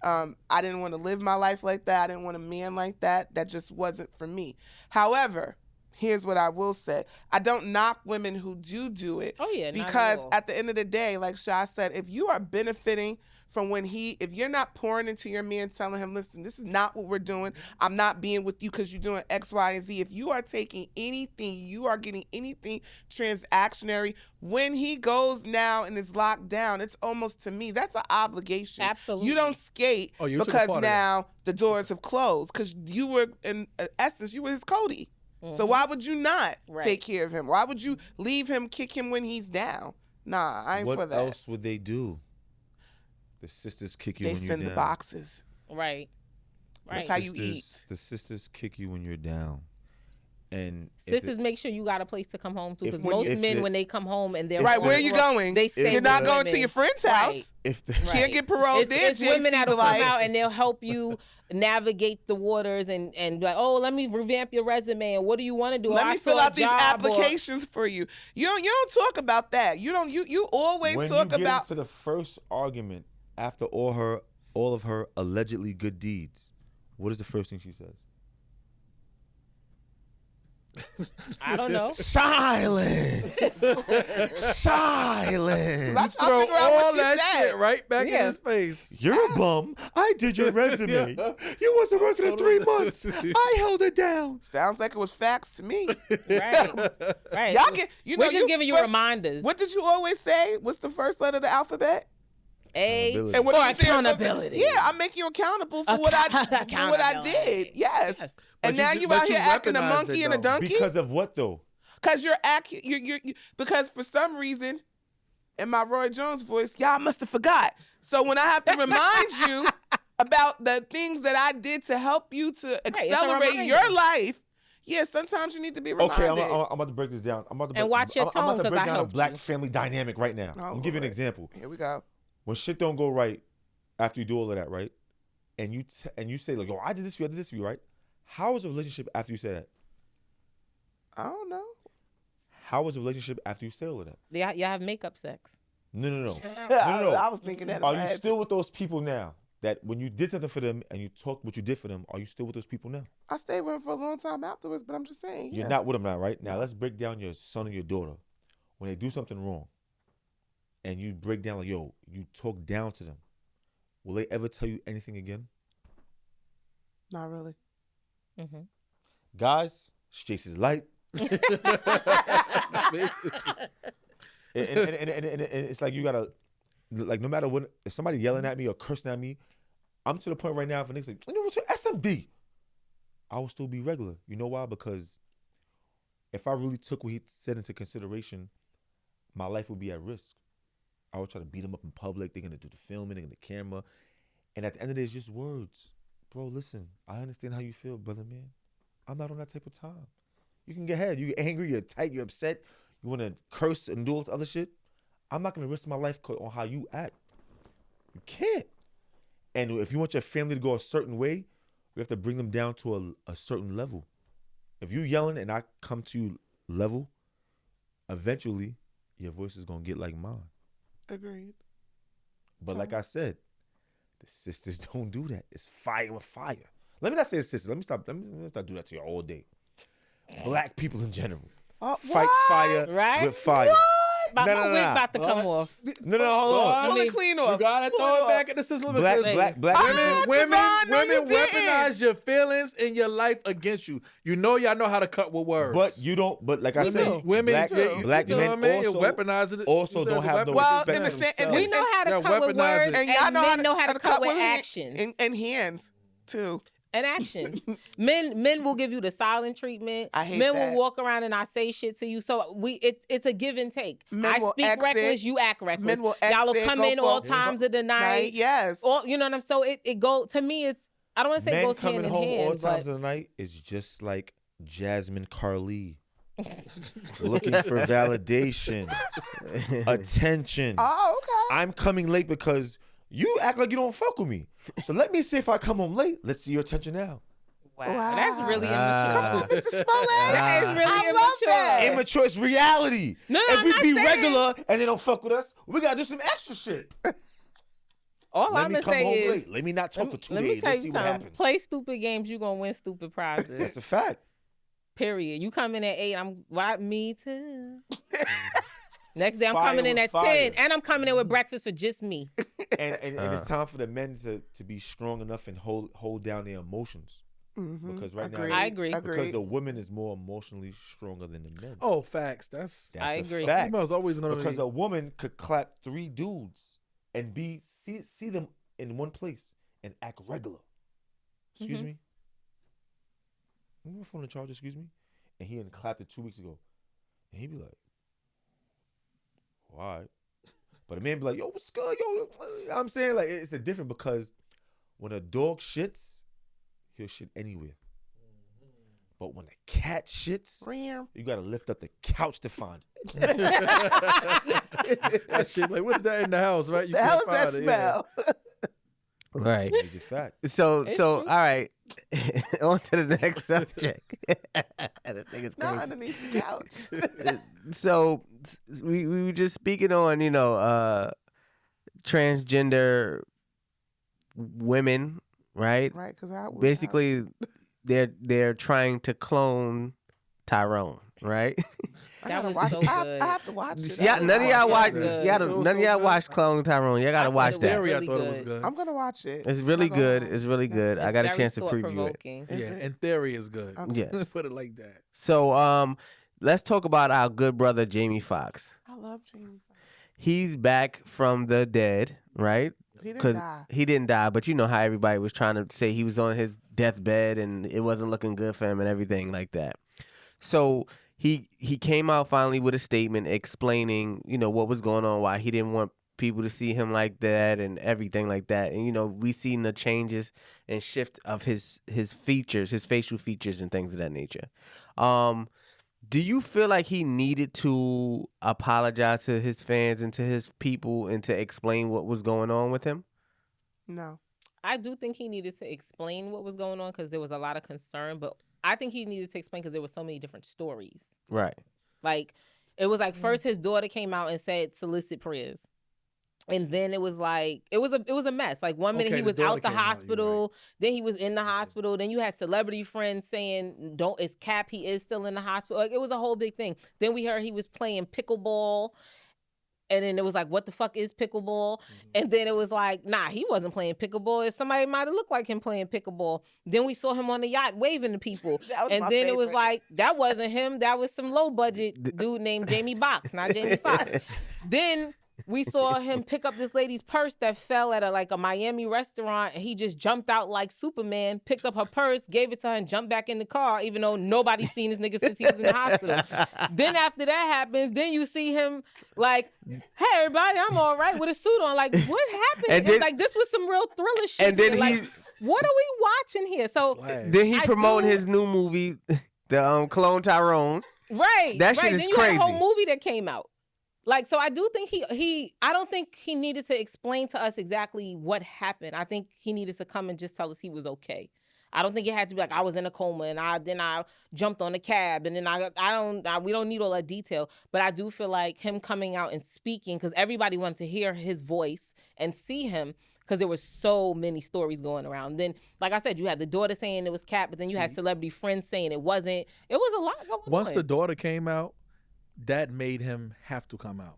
I didn't want to live my life like that. I didn't want a man like that. That just wasn't for me. However, here's what I will say. I don't knock women who do it. Oh, yeah, not at Because all. at the end of the day, like Sha said, if you are benefiting from if you're not pouring into your man, telling him, listen, this is not what we're doing. I'm not being with you because you're doing X, Y, and Z. If you are taking anything, you are getting anything transactionary, when he goes now and is locked down, it's almost, to me, that's an obligation. Absolutely. You don't skate Oh, you took a because part of that. now the doors have closed, because you were, in essence, you were his Cody. So why would you not Right. take care of him? Why would you leave him, kick him when he's down? Nah, I ain't for What that. else would they do? The sisters kick you They when you're send down. the boxes. Right. The Right. how you eat. The sisters kick you when you're down. And if Sisters make sure you got a place to come home to, If because when most you- if men, it- when they come home and they're Right, on where are the you road, going? They stay You're with not going women. to your friend's Right. house. if the, Right. Can't get paroled there. It's women JC, that'll like- come out and they'll help you navigate the waters and be like, oh, let me revamp your resume and what do you want to do? Let I me saw fill a out these job, or- applications for you. You don't talk about that. You always when talk you get about into the first argument after all of her allegedly good deeds, what is the first thing she says? I don't know. Silence. Silence. Let's Throw figure out all what she that said. shit right back in Yeah. his face. You're a bum. I did your resume. You wasn't working in 3 months. I held it down. Sounds like it was facts to me. Right. Right. Y'all get, you know, We're just giving you but reminders. What did you always say? What's the first letter of the alphabet? A Accountability. And what for did you say? accountability. Yeah, I make you accountable for what I did. Yes. Yes. And But now you- you but out you here acting a weaponized monkey it, and a though. donkey Because of what though? because you're because for some reason in my Roy Jones voice, y'all must have forgot. So when I have to remind you about the things that I did to help you to it's a accelerate reminder. your life, yeah, sometimes you need to be reminded. Okay, I'm about to break this down. I'm about to And watch your I'm tone, about to 'cause break I down a helped black you. family dynamic right now. Oh, I'm gonna give you an Lord. example. Here we go. When shit don't go right after you do all of that, right? And you say like, yo, I did this for you, right? How is a relationship after you say that? I don't know. How is a relationship after you say all of that? Y'all have makeup sex. No. I was thinking that. Are if I you had still to. with those people now? That when you did something for them and you talked what you did for them, are you still with those people now? I stayed with him for a long time afterwards, but I'm just saying. You're yeah. not with them now, right? Now let's break down your son or your daughter. When they do something wrong and you break down like, yo, you talk down to them, will they ever tell you anything again? Not really. Mm-hmm. Guys, Stacy's light. And it's like you gotta, like, no matter what, if somebody yelling at me or cursing at me, I'm to the point right now if a nigga's like, you know what, SMD, I will still be regular. You know why? Because if I really took what he said into consideration, my life would be at risk. I would try to beat him up in public. They're gonna do the filming, they're gonna camera, and at the end of the day, it's just words. Bro, listen, I understand how you feel, brother, man. I'm not on that type of time. You can get ahead. You're angry, you're tight, you're upset. You want to curse and do all this other shit. I'm not going to risk my life on how you act. You can't. And if you want your family to go a certain way, we have to bring them down to a certain level. If you yelling and I come to you level, eventually your voice is going to get like mine. Agreed. But like I said, the sisters don't do that. It's fire with fire. Let me not say the sisters. Let me stop do that to you all day. Black people in general. Fight fire Right? with fire. My No. wig about to come off. No, hold on. Pull it clean off. You gotta Pull throw it off. back at the system. Black Women no, you didn't. weaponize your feelings and your life against you. You know y'all know how to cut with words. But you don't. But like I Women- said, women, black, yeah, black you know men what I mean? also Weaponize it. also You don't said have no Well, respect in for the themselves. We know how to Yeah, cut with weaponize words, it. and y'all men know how to cut with with actions. and hands too. And actions. Men will give you the silent treatment. I hate Men that. will walk around and I say shit to you. So it's a give and take. Men I will speak exit. reckless, you act reckless. Men will Y'all will exit, come go in all for- times of the night. Right? Yes. All, you know what I'm saying? So it go to me. It's I don't want to say it Men goes coming hand in home hand, all times but of the night is just like Jasmine Carlee. Looking for validation, attention. Oh, okay. I'm coming late because you act like you don't fuck with me. So let me see if I come home late. Let's see your attention now. wow, Wow. that's really Ah. immature. Mr. Smollett. That is really I immature. love that. Immature is reality. No, if I'm we not be saying- regular and they don't fuck with us, we gotta do some extra shit. All Let I'm me gonna come say home is, late. Let me not talk for 2 let days. me tell Let's you see what something. happens. Play stupid games, you gonna win stupid prizes. That's a fact. Period. You come in at 8, me too. Next day I'm Fire coming in with at fire. 10, and I'm coming in with breakfast for just me. And it's time for the men to be strong enough and hold down their emotions. Mhm. Because right Agreed. now, I agree. because the woman is more emotionally stronger than the men. Oh, facts. That's I a agree. fact. females always gonna Because be. a woman could clap 3 dudes and see them in one place and act regular. Excuse me. I'm on phone to charge. Excuse me. And he had clapped it 2 weeks ago, and he'd be like, "All right," but a man be like, "Yo, what's good, yo?" I'm saying like it's a different because when a dog shits, he'll shit anywhere. But when a cat shits, Ram. you gotta lift up the couch to find it. That shit, like, what is that in the house, right? You The can't hell's that find it, yeah. smell? Right. Major fact. So It's all true. right. On to the next subject. That thing is Not crazy. underneath the couch. So we were just speaking on, transgender women, right? Right, because I would Basically they're trying to clone Tyrone, right? That was watch, so I good. have to watch it. Yeah, none of y'all watch. good. None of y'all watch Clone Tyrone. Y'all gotta I watch thought it was that. Theory, really I thought it was good. good. I'm gonna watch it. It's really Not gonna good. lie. It's really good. I It's got a very chance to preview it. thought-provoking. Is Yeah, it? in theory is good. Okay. Yes. Put it like that. So let's talk about our good brother Jamie Foxx. I love Jamie Foxx. He's back from the dead, right? He didn't die. He didn't die, but you know how everybody was trying to say he was on his deathbed and it wasn't looking good for him and everything like that. So he came out finally with a statement explaining, you know, what was going on, why he didn't want people to see him like that and everything like that. And you know, we seen the changes and shift of his features, his facial features and things of that nature. Do you feel like he needed to apologize to his fans and to his people and to explain what was going on with him? No. I do think he needed to explain what was going on because there was a lot of concern, but I think he needed to explain because there were so many different stories. Right. Like, it was like first his daughter came out and said solicit prayers. And then it was like it was a mess. Like one minute Okay, he the was daughter out the came out, you're hospital, then he was in the hospital, then you had celebrity friends saying it's cap, he is still in the hospital. Like it was a whole big thing. Then we heard he was playing pickleball. And then it was like, what the fuck is pickleball? And then it was like, nah, he wasn't playing pickleball. Somebody might have looked like him playing pickleball. Then we saw him on the yacht waving to people. That was And my then it was favorite. like, that wasn't him. That was some low budget dude named Jamie Box, not Jamie Foxx. Then we saw him pick up this lady's purse that fell at a Miami restaurant, and he just jumped out like Superman, picked up her purse, gave it to her, and jumped back in the car, even though nobody's seen this nigga since he was in the hospital. Then after that happens, then you see him like, hey, everybody, I'm all right with a suit on. Like, what happened? And It's then- like, this was some real thriller shit. And then like, he- what are we watching here? So, Then he I promoted do- his new movie, the Clone Tyrone. right. That shit right. is Then you crazy. had a whole movie that came out. Like, so I do think I don't think he needed to explain to us exactly what happened. I think he needed to come and just tell us he was okay. I don't think it had to be like I was in a coma and I jumped on a cab and then we don't need all that detail. But I do feel like him coming out and speaking, because everybody wanted to hear his voice and see him, because there were so many stories going around. Then, like I said, you had the daughter saying it was Cap, but then you had celebrity friends saying it wasn't. It was a lot going on. Once the daughter came out, that made him have to come out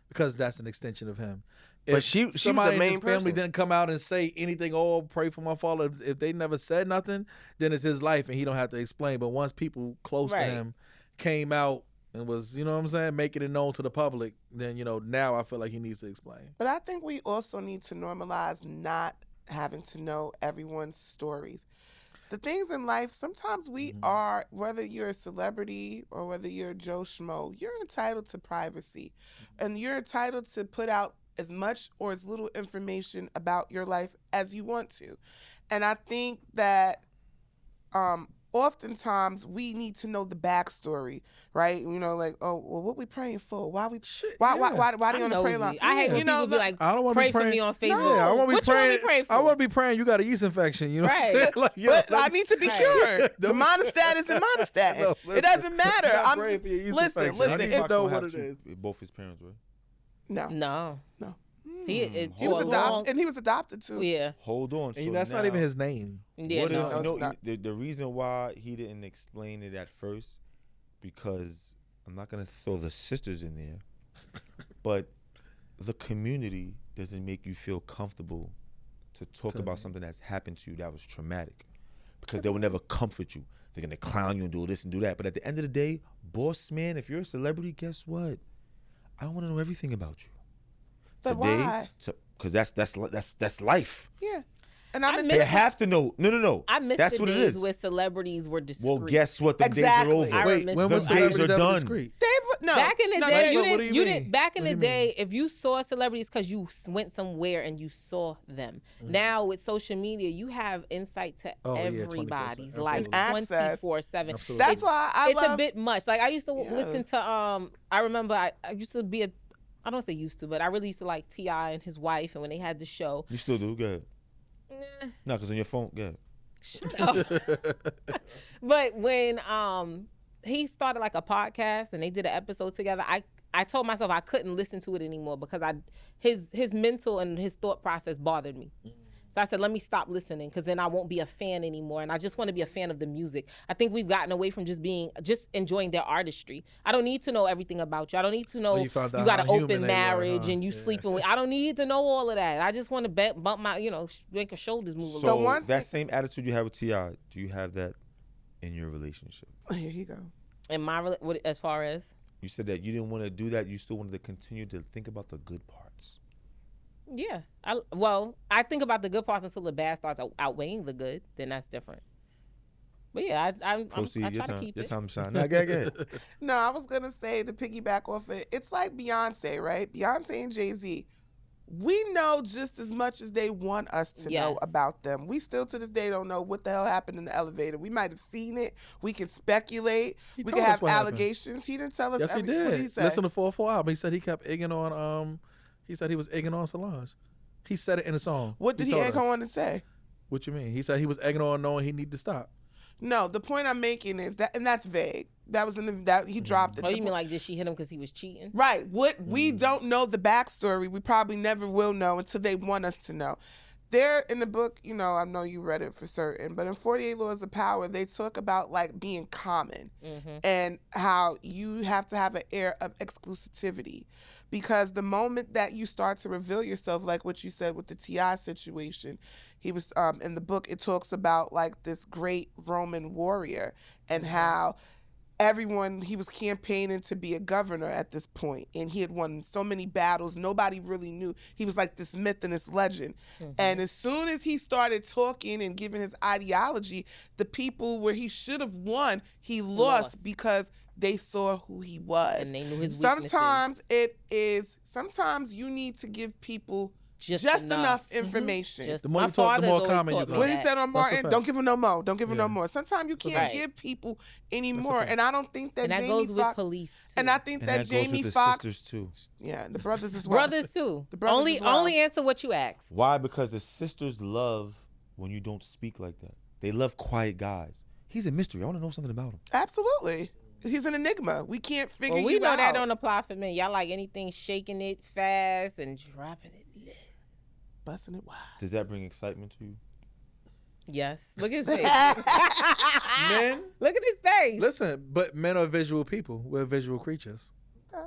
because that's an extension of him. But If she was the somebody main in his family person. didn't come out and say anything, oh, pray for my father. If they never said nothing, then it's his life and he don't have to explain. But once people close to Right. him came out and was, you know what I'm saying, making it known to the public, then, you know, now I feel like he needs to explain. But I think we also need to normalize not having to know everyone's stories. The things in life, sometimes we are, whether you're a celebrity or whether you're Joe Schmo, you're entitled to privacy. And you're entitled to put out as much or as little information about your life as you want to. And I think that oftentimes we need to know the backstory, right? You know, like, oh, well, what we praying for? Why they on the prayer line? I hate when You know, people be like, I don't want to pray be for praying. me on Facebook. No, I want to be What praying. you want me to pray for? I want to be praying. You got a yeast infection. You know what I'm Right. saying? Like, yo, But let I me- need to be Right. cured. The monostat is the monostat. No, It listen. doesn't matter. You got I'm praying for your yeast listen, infection. listen. I need It, to know what it is. Both his parents were. no, No. no. He He was for a adopted, long- and he was adopted too. Yeah. Hold on. And So that's not now- even his name. Yeah, what no. if, you it's know, not. the reason why he didn't explain it at first, because I'm not gonna throw the sisters in there, but the community doesn't make you feel comfortable to talk about something that's happened to you that was traumatic, because they will never comfort you. They're gonna clown you and do this and do that. But at the end of the day, boss man, if you're a celebrity, guess what? I want to know everything about you. But why? Because that's life. Yeah, and I'm I in miss They have to know. No. I miss That's the what it days is. where celebrities were discreet. Well, guess what? The Exactly. days are I over. Wait, When when was the days celebrities are ever done. discreet? no. Back in the no, day, they- what do you mean? didn't. Back in What the do you day, mean? if you saw celebrities because you went somewhere and you saw them. Now with social media, you have insight to Oh, yeah, everybody's 24/7. life, Absolutely. 24/7. Absolutely. That's why I It's love. a bit much. Like I used to Yeah. listen to. I remember I used to be I don't say used to, but I really used to like T.I. and his wife, and when they had the show. You still do? Go ahead. eh, No, because on your phone, go ahead. Shut up. But when he started like a podcast and they did an episode together, I told myself I couldn't listen to it anymore because his mental and his thought process bothered me. So I said, let me stop listening because then I won't be a fan anymore. And I just want to be a fan of the music. I think we've gotten away from just enjoying their artistry. I don't need to know everything about you. I don't need to know you you found out got an how human open they were, marriage huh? and you sleeping with. I don't need to know all of that. I just want to bump my, make her shoulders move a So little. one that thing- same attitude you have with T.I., do you have that in your relationship? Here you go. In my, as far as? You said that you didn't want to do that. You still wanted to continue to think about the good parts. Yeah. I think about the good parts until the bad starts outweighing the good. Then that's different. But yeah, I Proceed. try Your to time. keep Your it. time to shine. Now, go ahead. No, I was gonna say to piggyback off it. It's like Beyonce, right? Beyonce and Jay-Z. We know just as much as they want us to know Yes. about them. We still to this day don't know what the hell happened in the elevator. We might have seen it. We can speculate. He We told can us have what happened. allegations. He didn't tell us. Yes, he What did. did he say? Listen to 4/4 album. He said he kept egging on. He said he was egging on Solange. He said it in a song. What did he told egg us. on to say? What you mean? He said he was egging on, knowing he needed to stop. No, the point I'm making is that, and that's vague. That was that he dropped it. Oh, The you mean po- like did she hit him because he was cheating? Right. What we don't know the backstory. We probably never will know until they want us to know. There in the book, I know you read it for certain, but in 48 Laws of Power, they talk about like being common and how you have to have an air of exclusivity. Because the moment that you start to reveal yourself, like what you said with the T.I. situation, he was in the book, it talks about like this great Roman warrior and how he was campaigning to be a governor at this point, and he had won so many battles, nobody really knew. He was like this myth and this legend. And as soon as he started talking and giving his ideology, the people where he should have won, he lost because they saw who he was. And they knew his weaknesses. Sometimes you need to give people Just enough enough. information. Just, The more my you talk, the father's more always common you taught go. me What he that. said on That's a Martin, fact. don't give him no more. Don't give him no Yeah. more. Sometimes you can't Right. give people a anymore. fact. And I don't think that And that Jamie goes with Foxx, police too. and I think And that that goes Jamie with the Foxx, sisters, too. yeah, the brothers as well. Brothers too. The brothers only as well. only answer what you asked. Why? Because the sisters love when you don't speak like that. They love quiet guys. He's a mystery. I want to know something about him. Absolutely. He's an enigma. We can't figure Well, we you know out. that don't apply for men. Y'all like anything shaking it fast and dropping it. Busting it wide. Does that bring excitement to you? Yes. Look at his face. Men, Look at his face. listen, but men are visual people. We're visual creatures. Okay.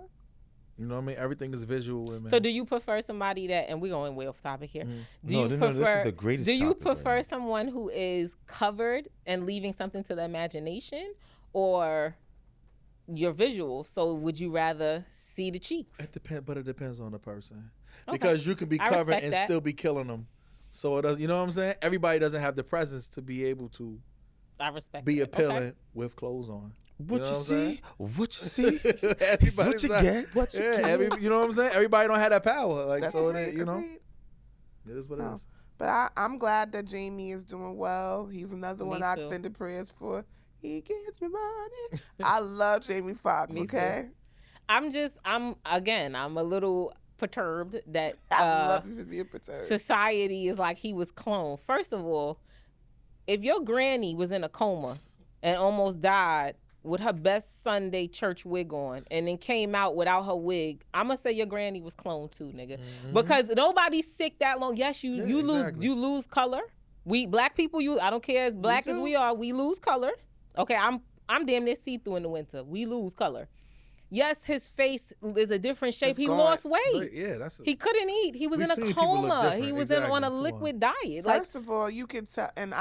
You know what I mean? Everything is visual with men. So do you prefer somebody that, and we're going way off topic here. Do No, you no, prefer, no, this is the greatest Do you topic right prefer now. someone who is covered and leaving something to the imagination, or your visual? So would you rather see the cheeks? It depends, but it depends on the person. Okay. Because you can be I covered respect and that. still be killing them. So it does, you know what I'm saying? Everybody doesn't have the presence to be able to I respect be that. appealing Okay. with clothes on. What know you I'm see? saying? What you see? Everybody's what you not- get? What you Yeah, get? you know what I'm saying? Everybody don't have that power. Like That's so, agreed, you know, agreed. it is what it No. is. But I'm glad that Jamie is doing well. He's another Me one I too. extended prayers for. He gives me money. I love Jamie Foxx, Me too. okay? I'm a little perturbed that I love you for being perturbed. society is like he was cloned. First of all, if your granny was in a coma and almost died with her best Sunday church wig on and then came out without her wig, I'm gonna say your granny was cloned too, nigga. Because nobody's sick that long. Yes, you exactly. you lose color. We black people, I don't care as black as too. we are, we lose color. Okay, I'm damn near see-through in the winter. We lose color. Yes, his face is a different shape. It's He gone. lost weight. But yeah, that's He couldn't eat. He was We've in a seen people look coma. He different. was Exactly. on a Come on. liquid diet. Like, First of all, you could tell, and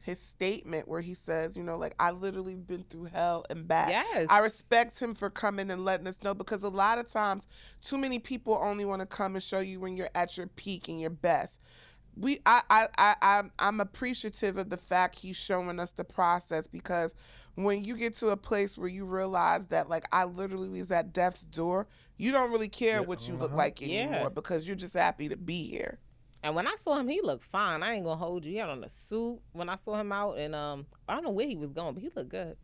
his statement where he says, like, I literally been through hell and back. Yes. I respect him for coming and letting us know, because a lot of times, too many people only want to come and show you when you're at your peak and your best. I'm appreciative of the fact he's showing us the process, because when you get to a place where you realize that, like, I literally was at death's door, you don't really care what you look like anymore, Yeah. because you're just happy to be here. and when I saw him, he looked fine. I ain't gonna hold you. He had on a suit when I saw him out, and I don't know where he was going, but he looked good.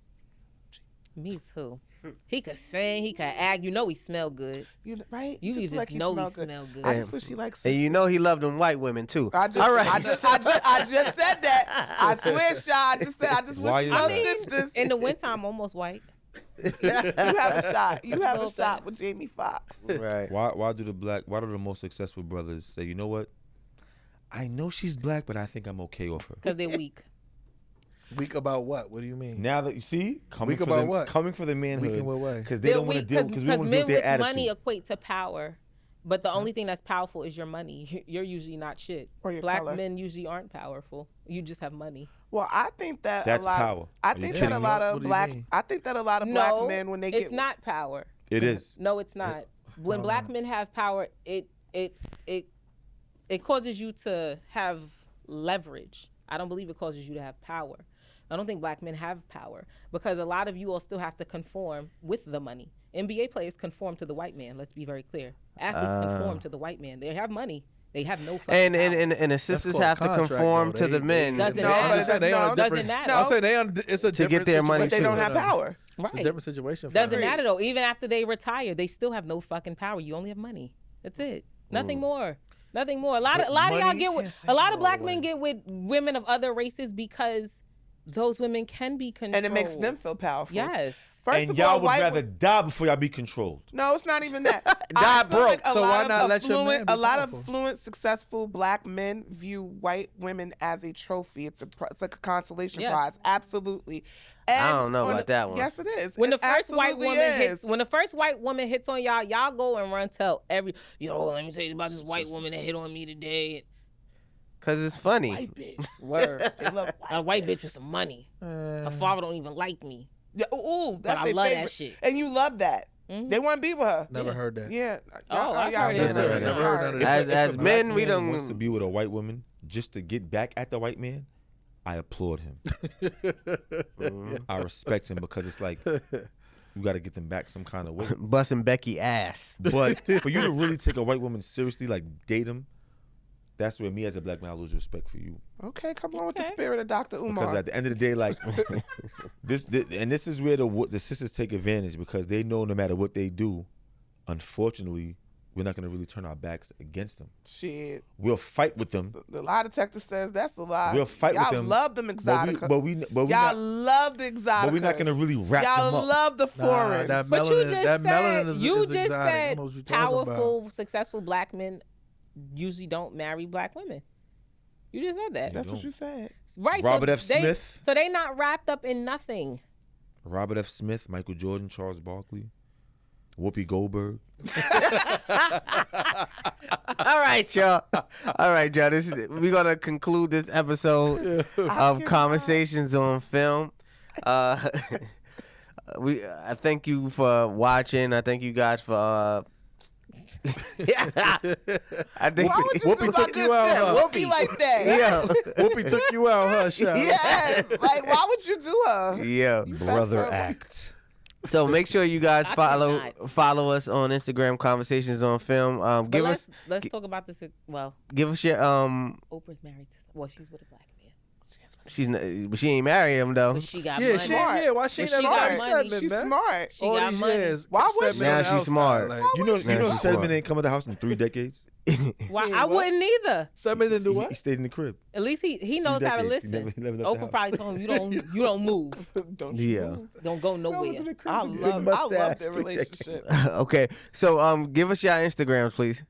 Me too. He could sing. He could act. You know he smelled good. Right? You just like know he smell good. smell good. I just wish he liked And you know he loved them white women too. I just, All right. I just said that. I swear, Shaw. I just Why wish is you loved that? sisters. In the winter, I'm almost white. You have a shot. You have a Little shot bit. with Jamie Foxx. Right. Why do the most successful brothers say, you know what? I know she's black, but I think I'm okay with her. Because they're weak. Weak about what? What do you mean? Now that you see, Weak about what? Coming for the manhood. Weak in what way? Because they don't want to deal. Because we don't want to deal men with their with attitude. money equate to power. But the only thing that's powerful is your money. You're usually not shit. Or your Black color. men usually aren't powerful. You just have money. Well, I think that That's a lot. power. I Are you think that kidding a me? lot What of do you black. mean? I think that a lot of No, black men when they it's get not power. It is. No, it's not. When black men have power, it causes you to have leverage. I don't believe it causes you to have power. I don't think black men have power because a lot of you all still have to conform with the money. NBA players conform to the white man. Let's be very clear. Athletes conform to the white man. They have money. They have no fucking power. And the sisters called have to contract, conform though. to the They- men. Doesn't No, matter. but it doesn't- doesn't matter. I say it's a To get their money but they too. don't have power. Right. It's a different situation. For Doesn't them. matter though. Even after they retire, they still have no fucking power. You only have money. That's it. Nothing more. Nothing more. A lot of y'all money get can't with save a lot it of black all men away. get with women of other races because those women can be controlled. And it makes them feel powerful. Yes. First And of y'all all, would white rather die before y'all be controlled. No, it's not even that. Die I feel broke. like a So lot why of not let your man be a lot powerful? of fluent, successful black men view white women as a trophy. It's like a consolation Yes. prize. Absolutely. I And don't know on about that one. Yes, it is. When It the first white absolutely woman is. hits, when the first white woman hits on y'all, y'all go and run tell every let me tell you about this white woman that hit on me today. Cause it's funny. White bitch. Word. They love A white bitch with some money. My father don't even like me. Yeah, ooh, that's I their love that favorite. shit. And you love that. Mhm. They want to be with her. Never heard that. Yeah. Oh, I've y'all heard it. never Never heard heard none of that. As If a men, black we man don't wants to be with a white woman just to get back at the white man. I applaud him. I respect him because it's like you got to get them back some kind of way. busting Becky ass. But for you to really take a white woman seriously, like date him, that's where me as a black man I lose respect for you. Okay, come on with the Okay. spirit of Dr. Umar. Because at the end of the day, like this is where the sisters take advantage because they know no matter what they do, unfortunately, we're not gonna really turn our backs against them. Shit. We'll fight with them. The lie detector says that's a lie. We'll fight Y'all with them. love them exotic. But we Y'all not. love the exotic. But we're not gonna really wrap Y'all them up. love the foreigns. that But you melanin- just that melanin said is- you is just exotic. I said don't know what you're talking about. powerful, successful black men usually don't marry black women. You just said that. That's what you said. Right. Robert F. they- Smith. So they not wrapped up in nothing. Robert F. Smith, Michael Jordan, Charles Barkley, Whoopi Goldberg. All right, y'all. All right, y'all. We're gonna conclude this episode of Conversations on Film. I thank you for watching. I thank you guys for. I think Why would you Whoopi do my took good you out, friend huh? Whoopi like that? Yeah, Whoopi took you out, huh, Shaq? Yes. Like, why would you do her? yeah. Brother up. act. So make sure you guys I follow cannot. us on Instagram. Conversations on Film. But Give us let's talk about this. Well, give us your Oprah's married to. Well, she's with a black man. she ain't marry him though. But she got Yeah, money. she, yeah. Why she But ain't she never got married money. Stedman, She's man? smart. She All got these money. years. Why kept would Stedman she? Now on the she's outside, smart. like- You know she's Stedman smart. ain't come to the house in 3 decades. Why Yeah, I what? wouldn't either. Stedman didn't do He what? stayed in the crib. At least he knows how to decades. He listen. never left the Oprah house. probably told him you don't move, Don't you Yeah. move? don't go nowhere. I love their relationship. Okay, so give us your Instagrams, please.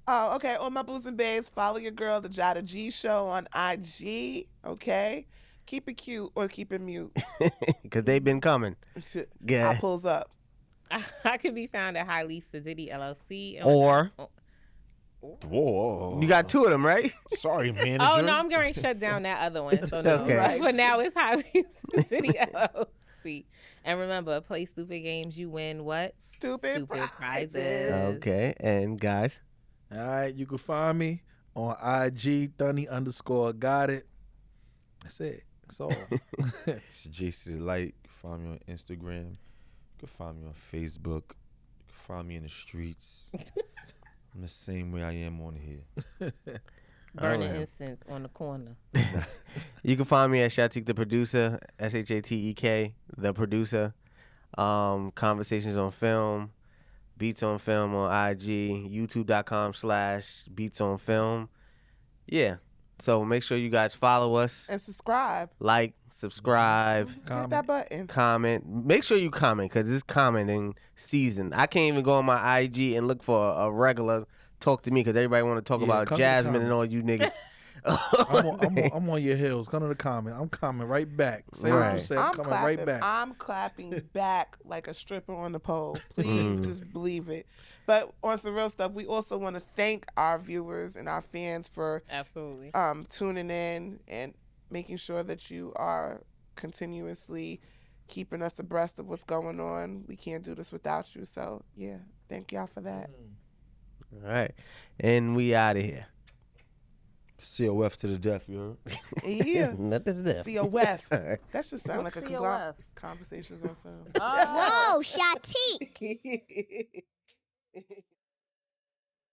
Oh, okay. On my Booze and Babes, follow your girl, the Jada G Show on IG. Okay, keep it cute or keep it mute. Because they've been coming. I Yeah. pulls up. I could be found at Highly Sadiddy LLC. Or Whoa. you got 2 of them, right? Sorry, manager. Oh no, I'm going to shut down that other one. So no. Okay. Right. But now it's Highly Sadiddy LLC. And remember, play stupid games, you win what? Stupid prizes. Okay, and guys. All right, you can find me on IG, Thunny_got it. That's it. That's all. It's JC the Light. You can find me on Instagram. You can find me on Facebook. You can find me in the streets. I'm the same way I am on here. Burning Alright. incense on the corner. You can find me at Shatek the Producer, SHATEK, the producer. Conversations on Film, Beatsonfilm on IG, youtube.com/Beatsonfilm. Yeah. So make sure you guys follow us, And subscribe. like, subscribe, Hit that button. comment. Make sure you comment because it's commenting season. I can't even go on my IG and look for a regular talk to me because everybody want to talk Yeah, about come to the Jasmine and comments. all you niggas. I'm on your heels. Come to the comment. I'm coming right back. Say what you Right. said. I'm Coming clapping. right back. I'm clapping back like a stripper on the pole. Please just believe it. But on some real stuff, we also want to thank our viewers and our fans for Absolutely. tuning in and making sure that you are continuously keeping us abreast of what's going on. We can't do this without you. So, yeah, thank y'all for that. All right. And we out of here. COF to the death, you heard? Yeah. Not to the death. COF. That should sound What's like a COF? conversations on film. Oh. Whoa, Shatek.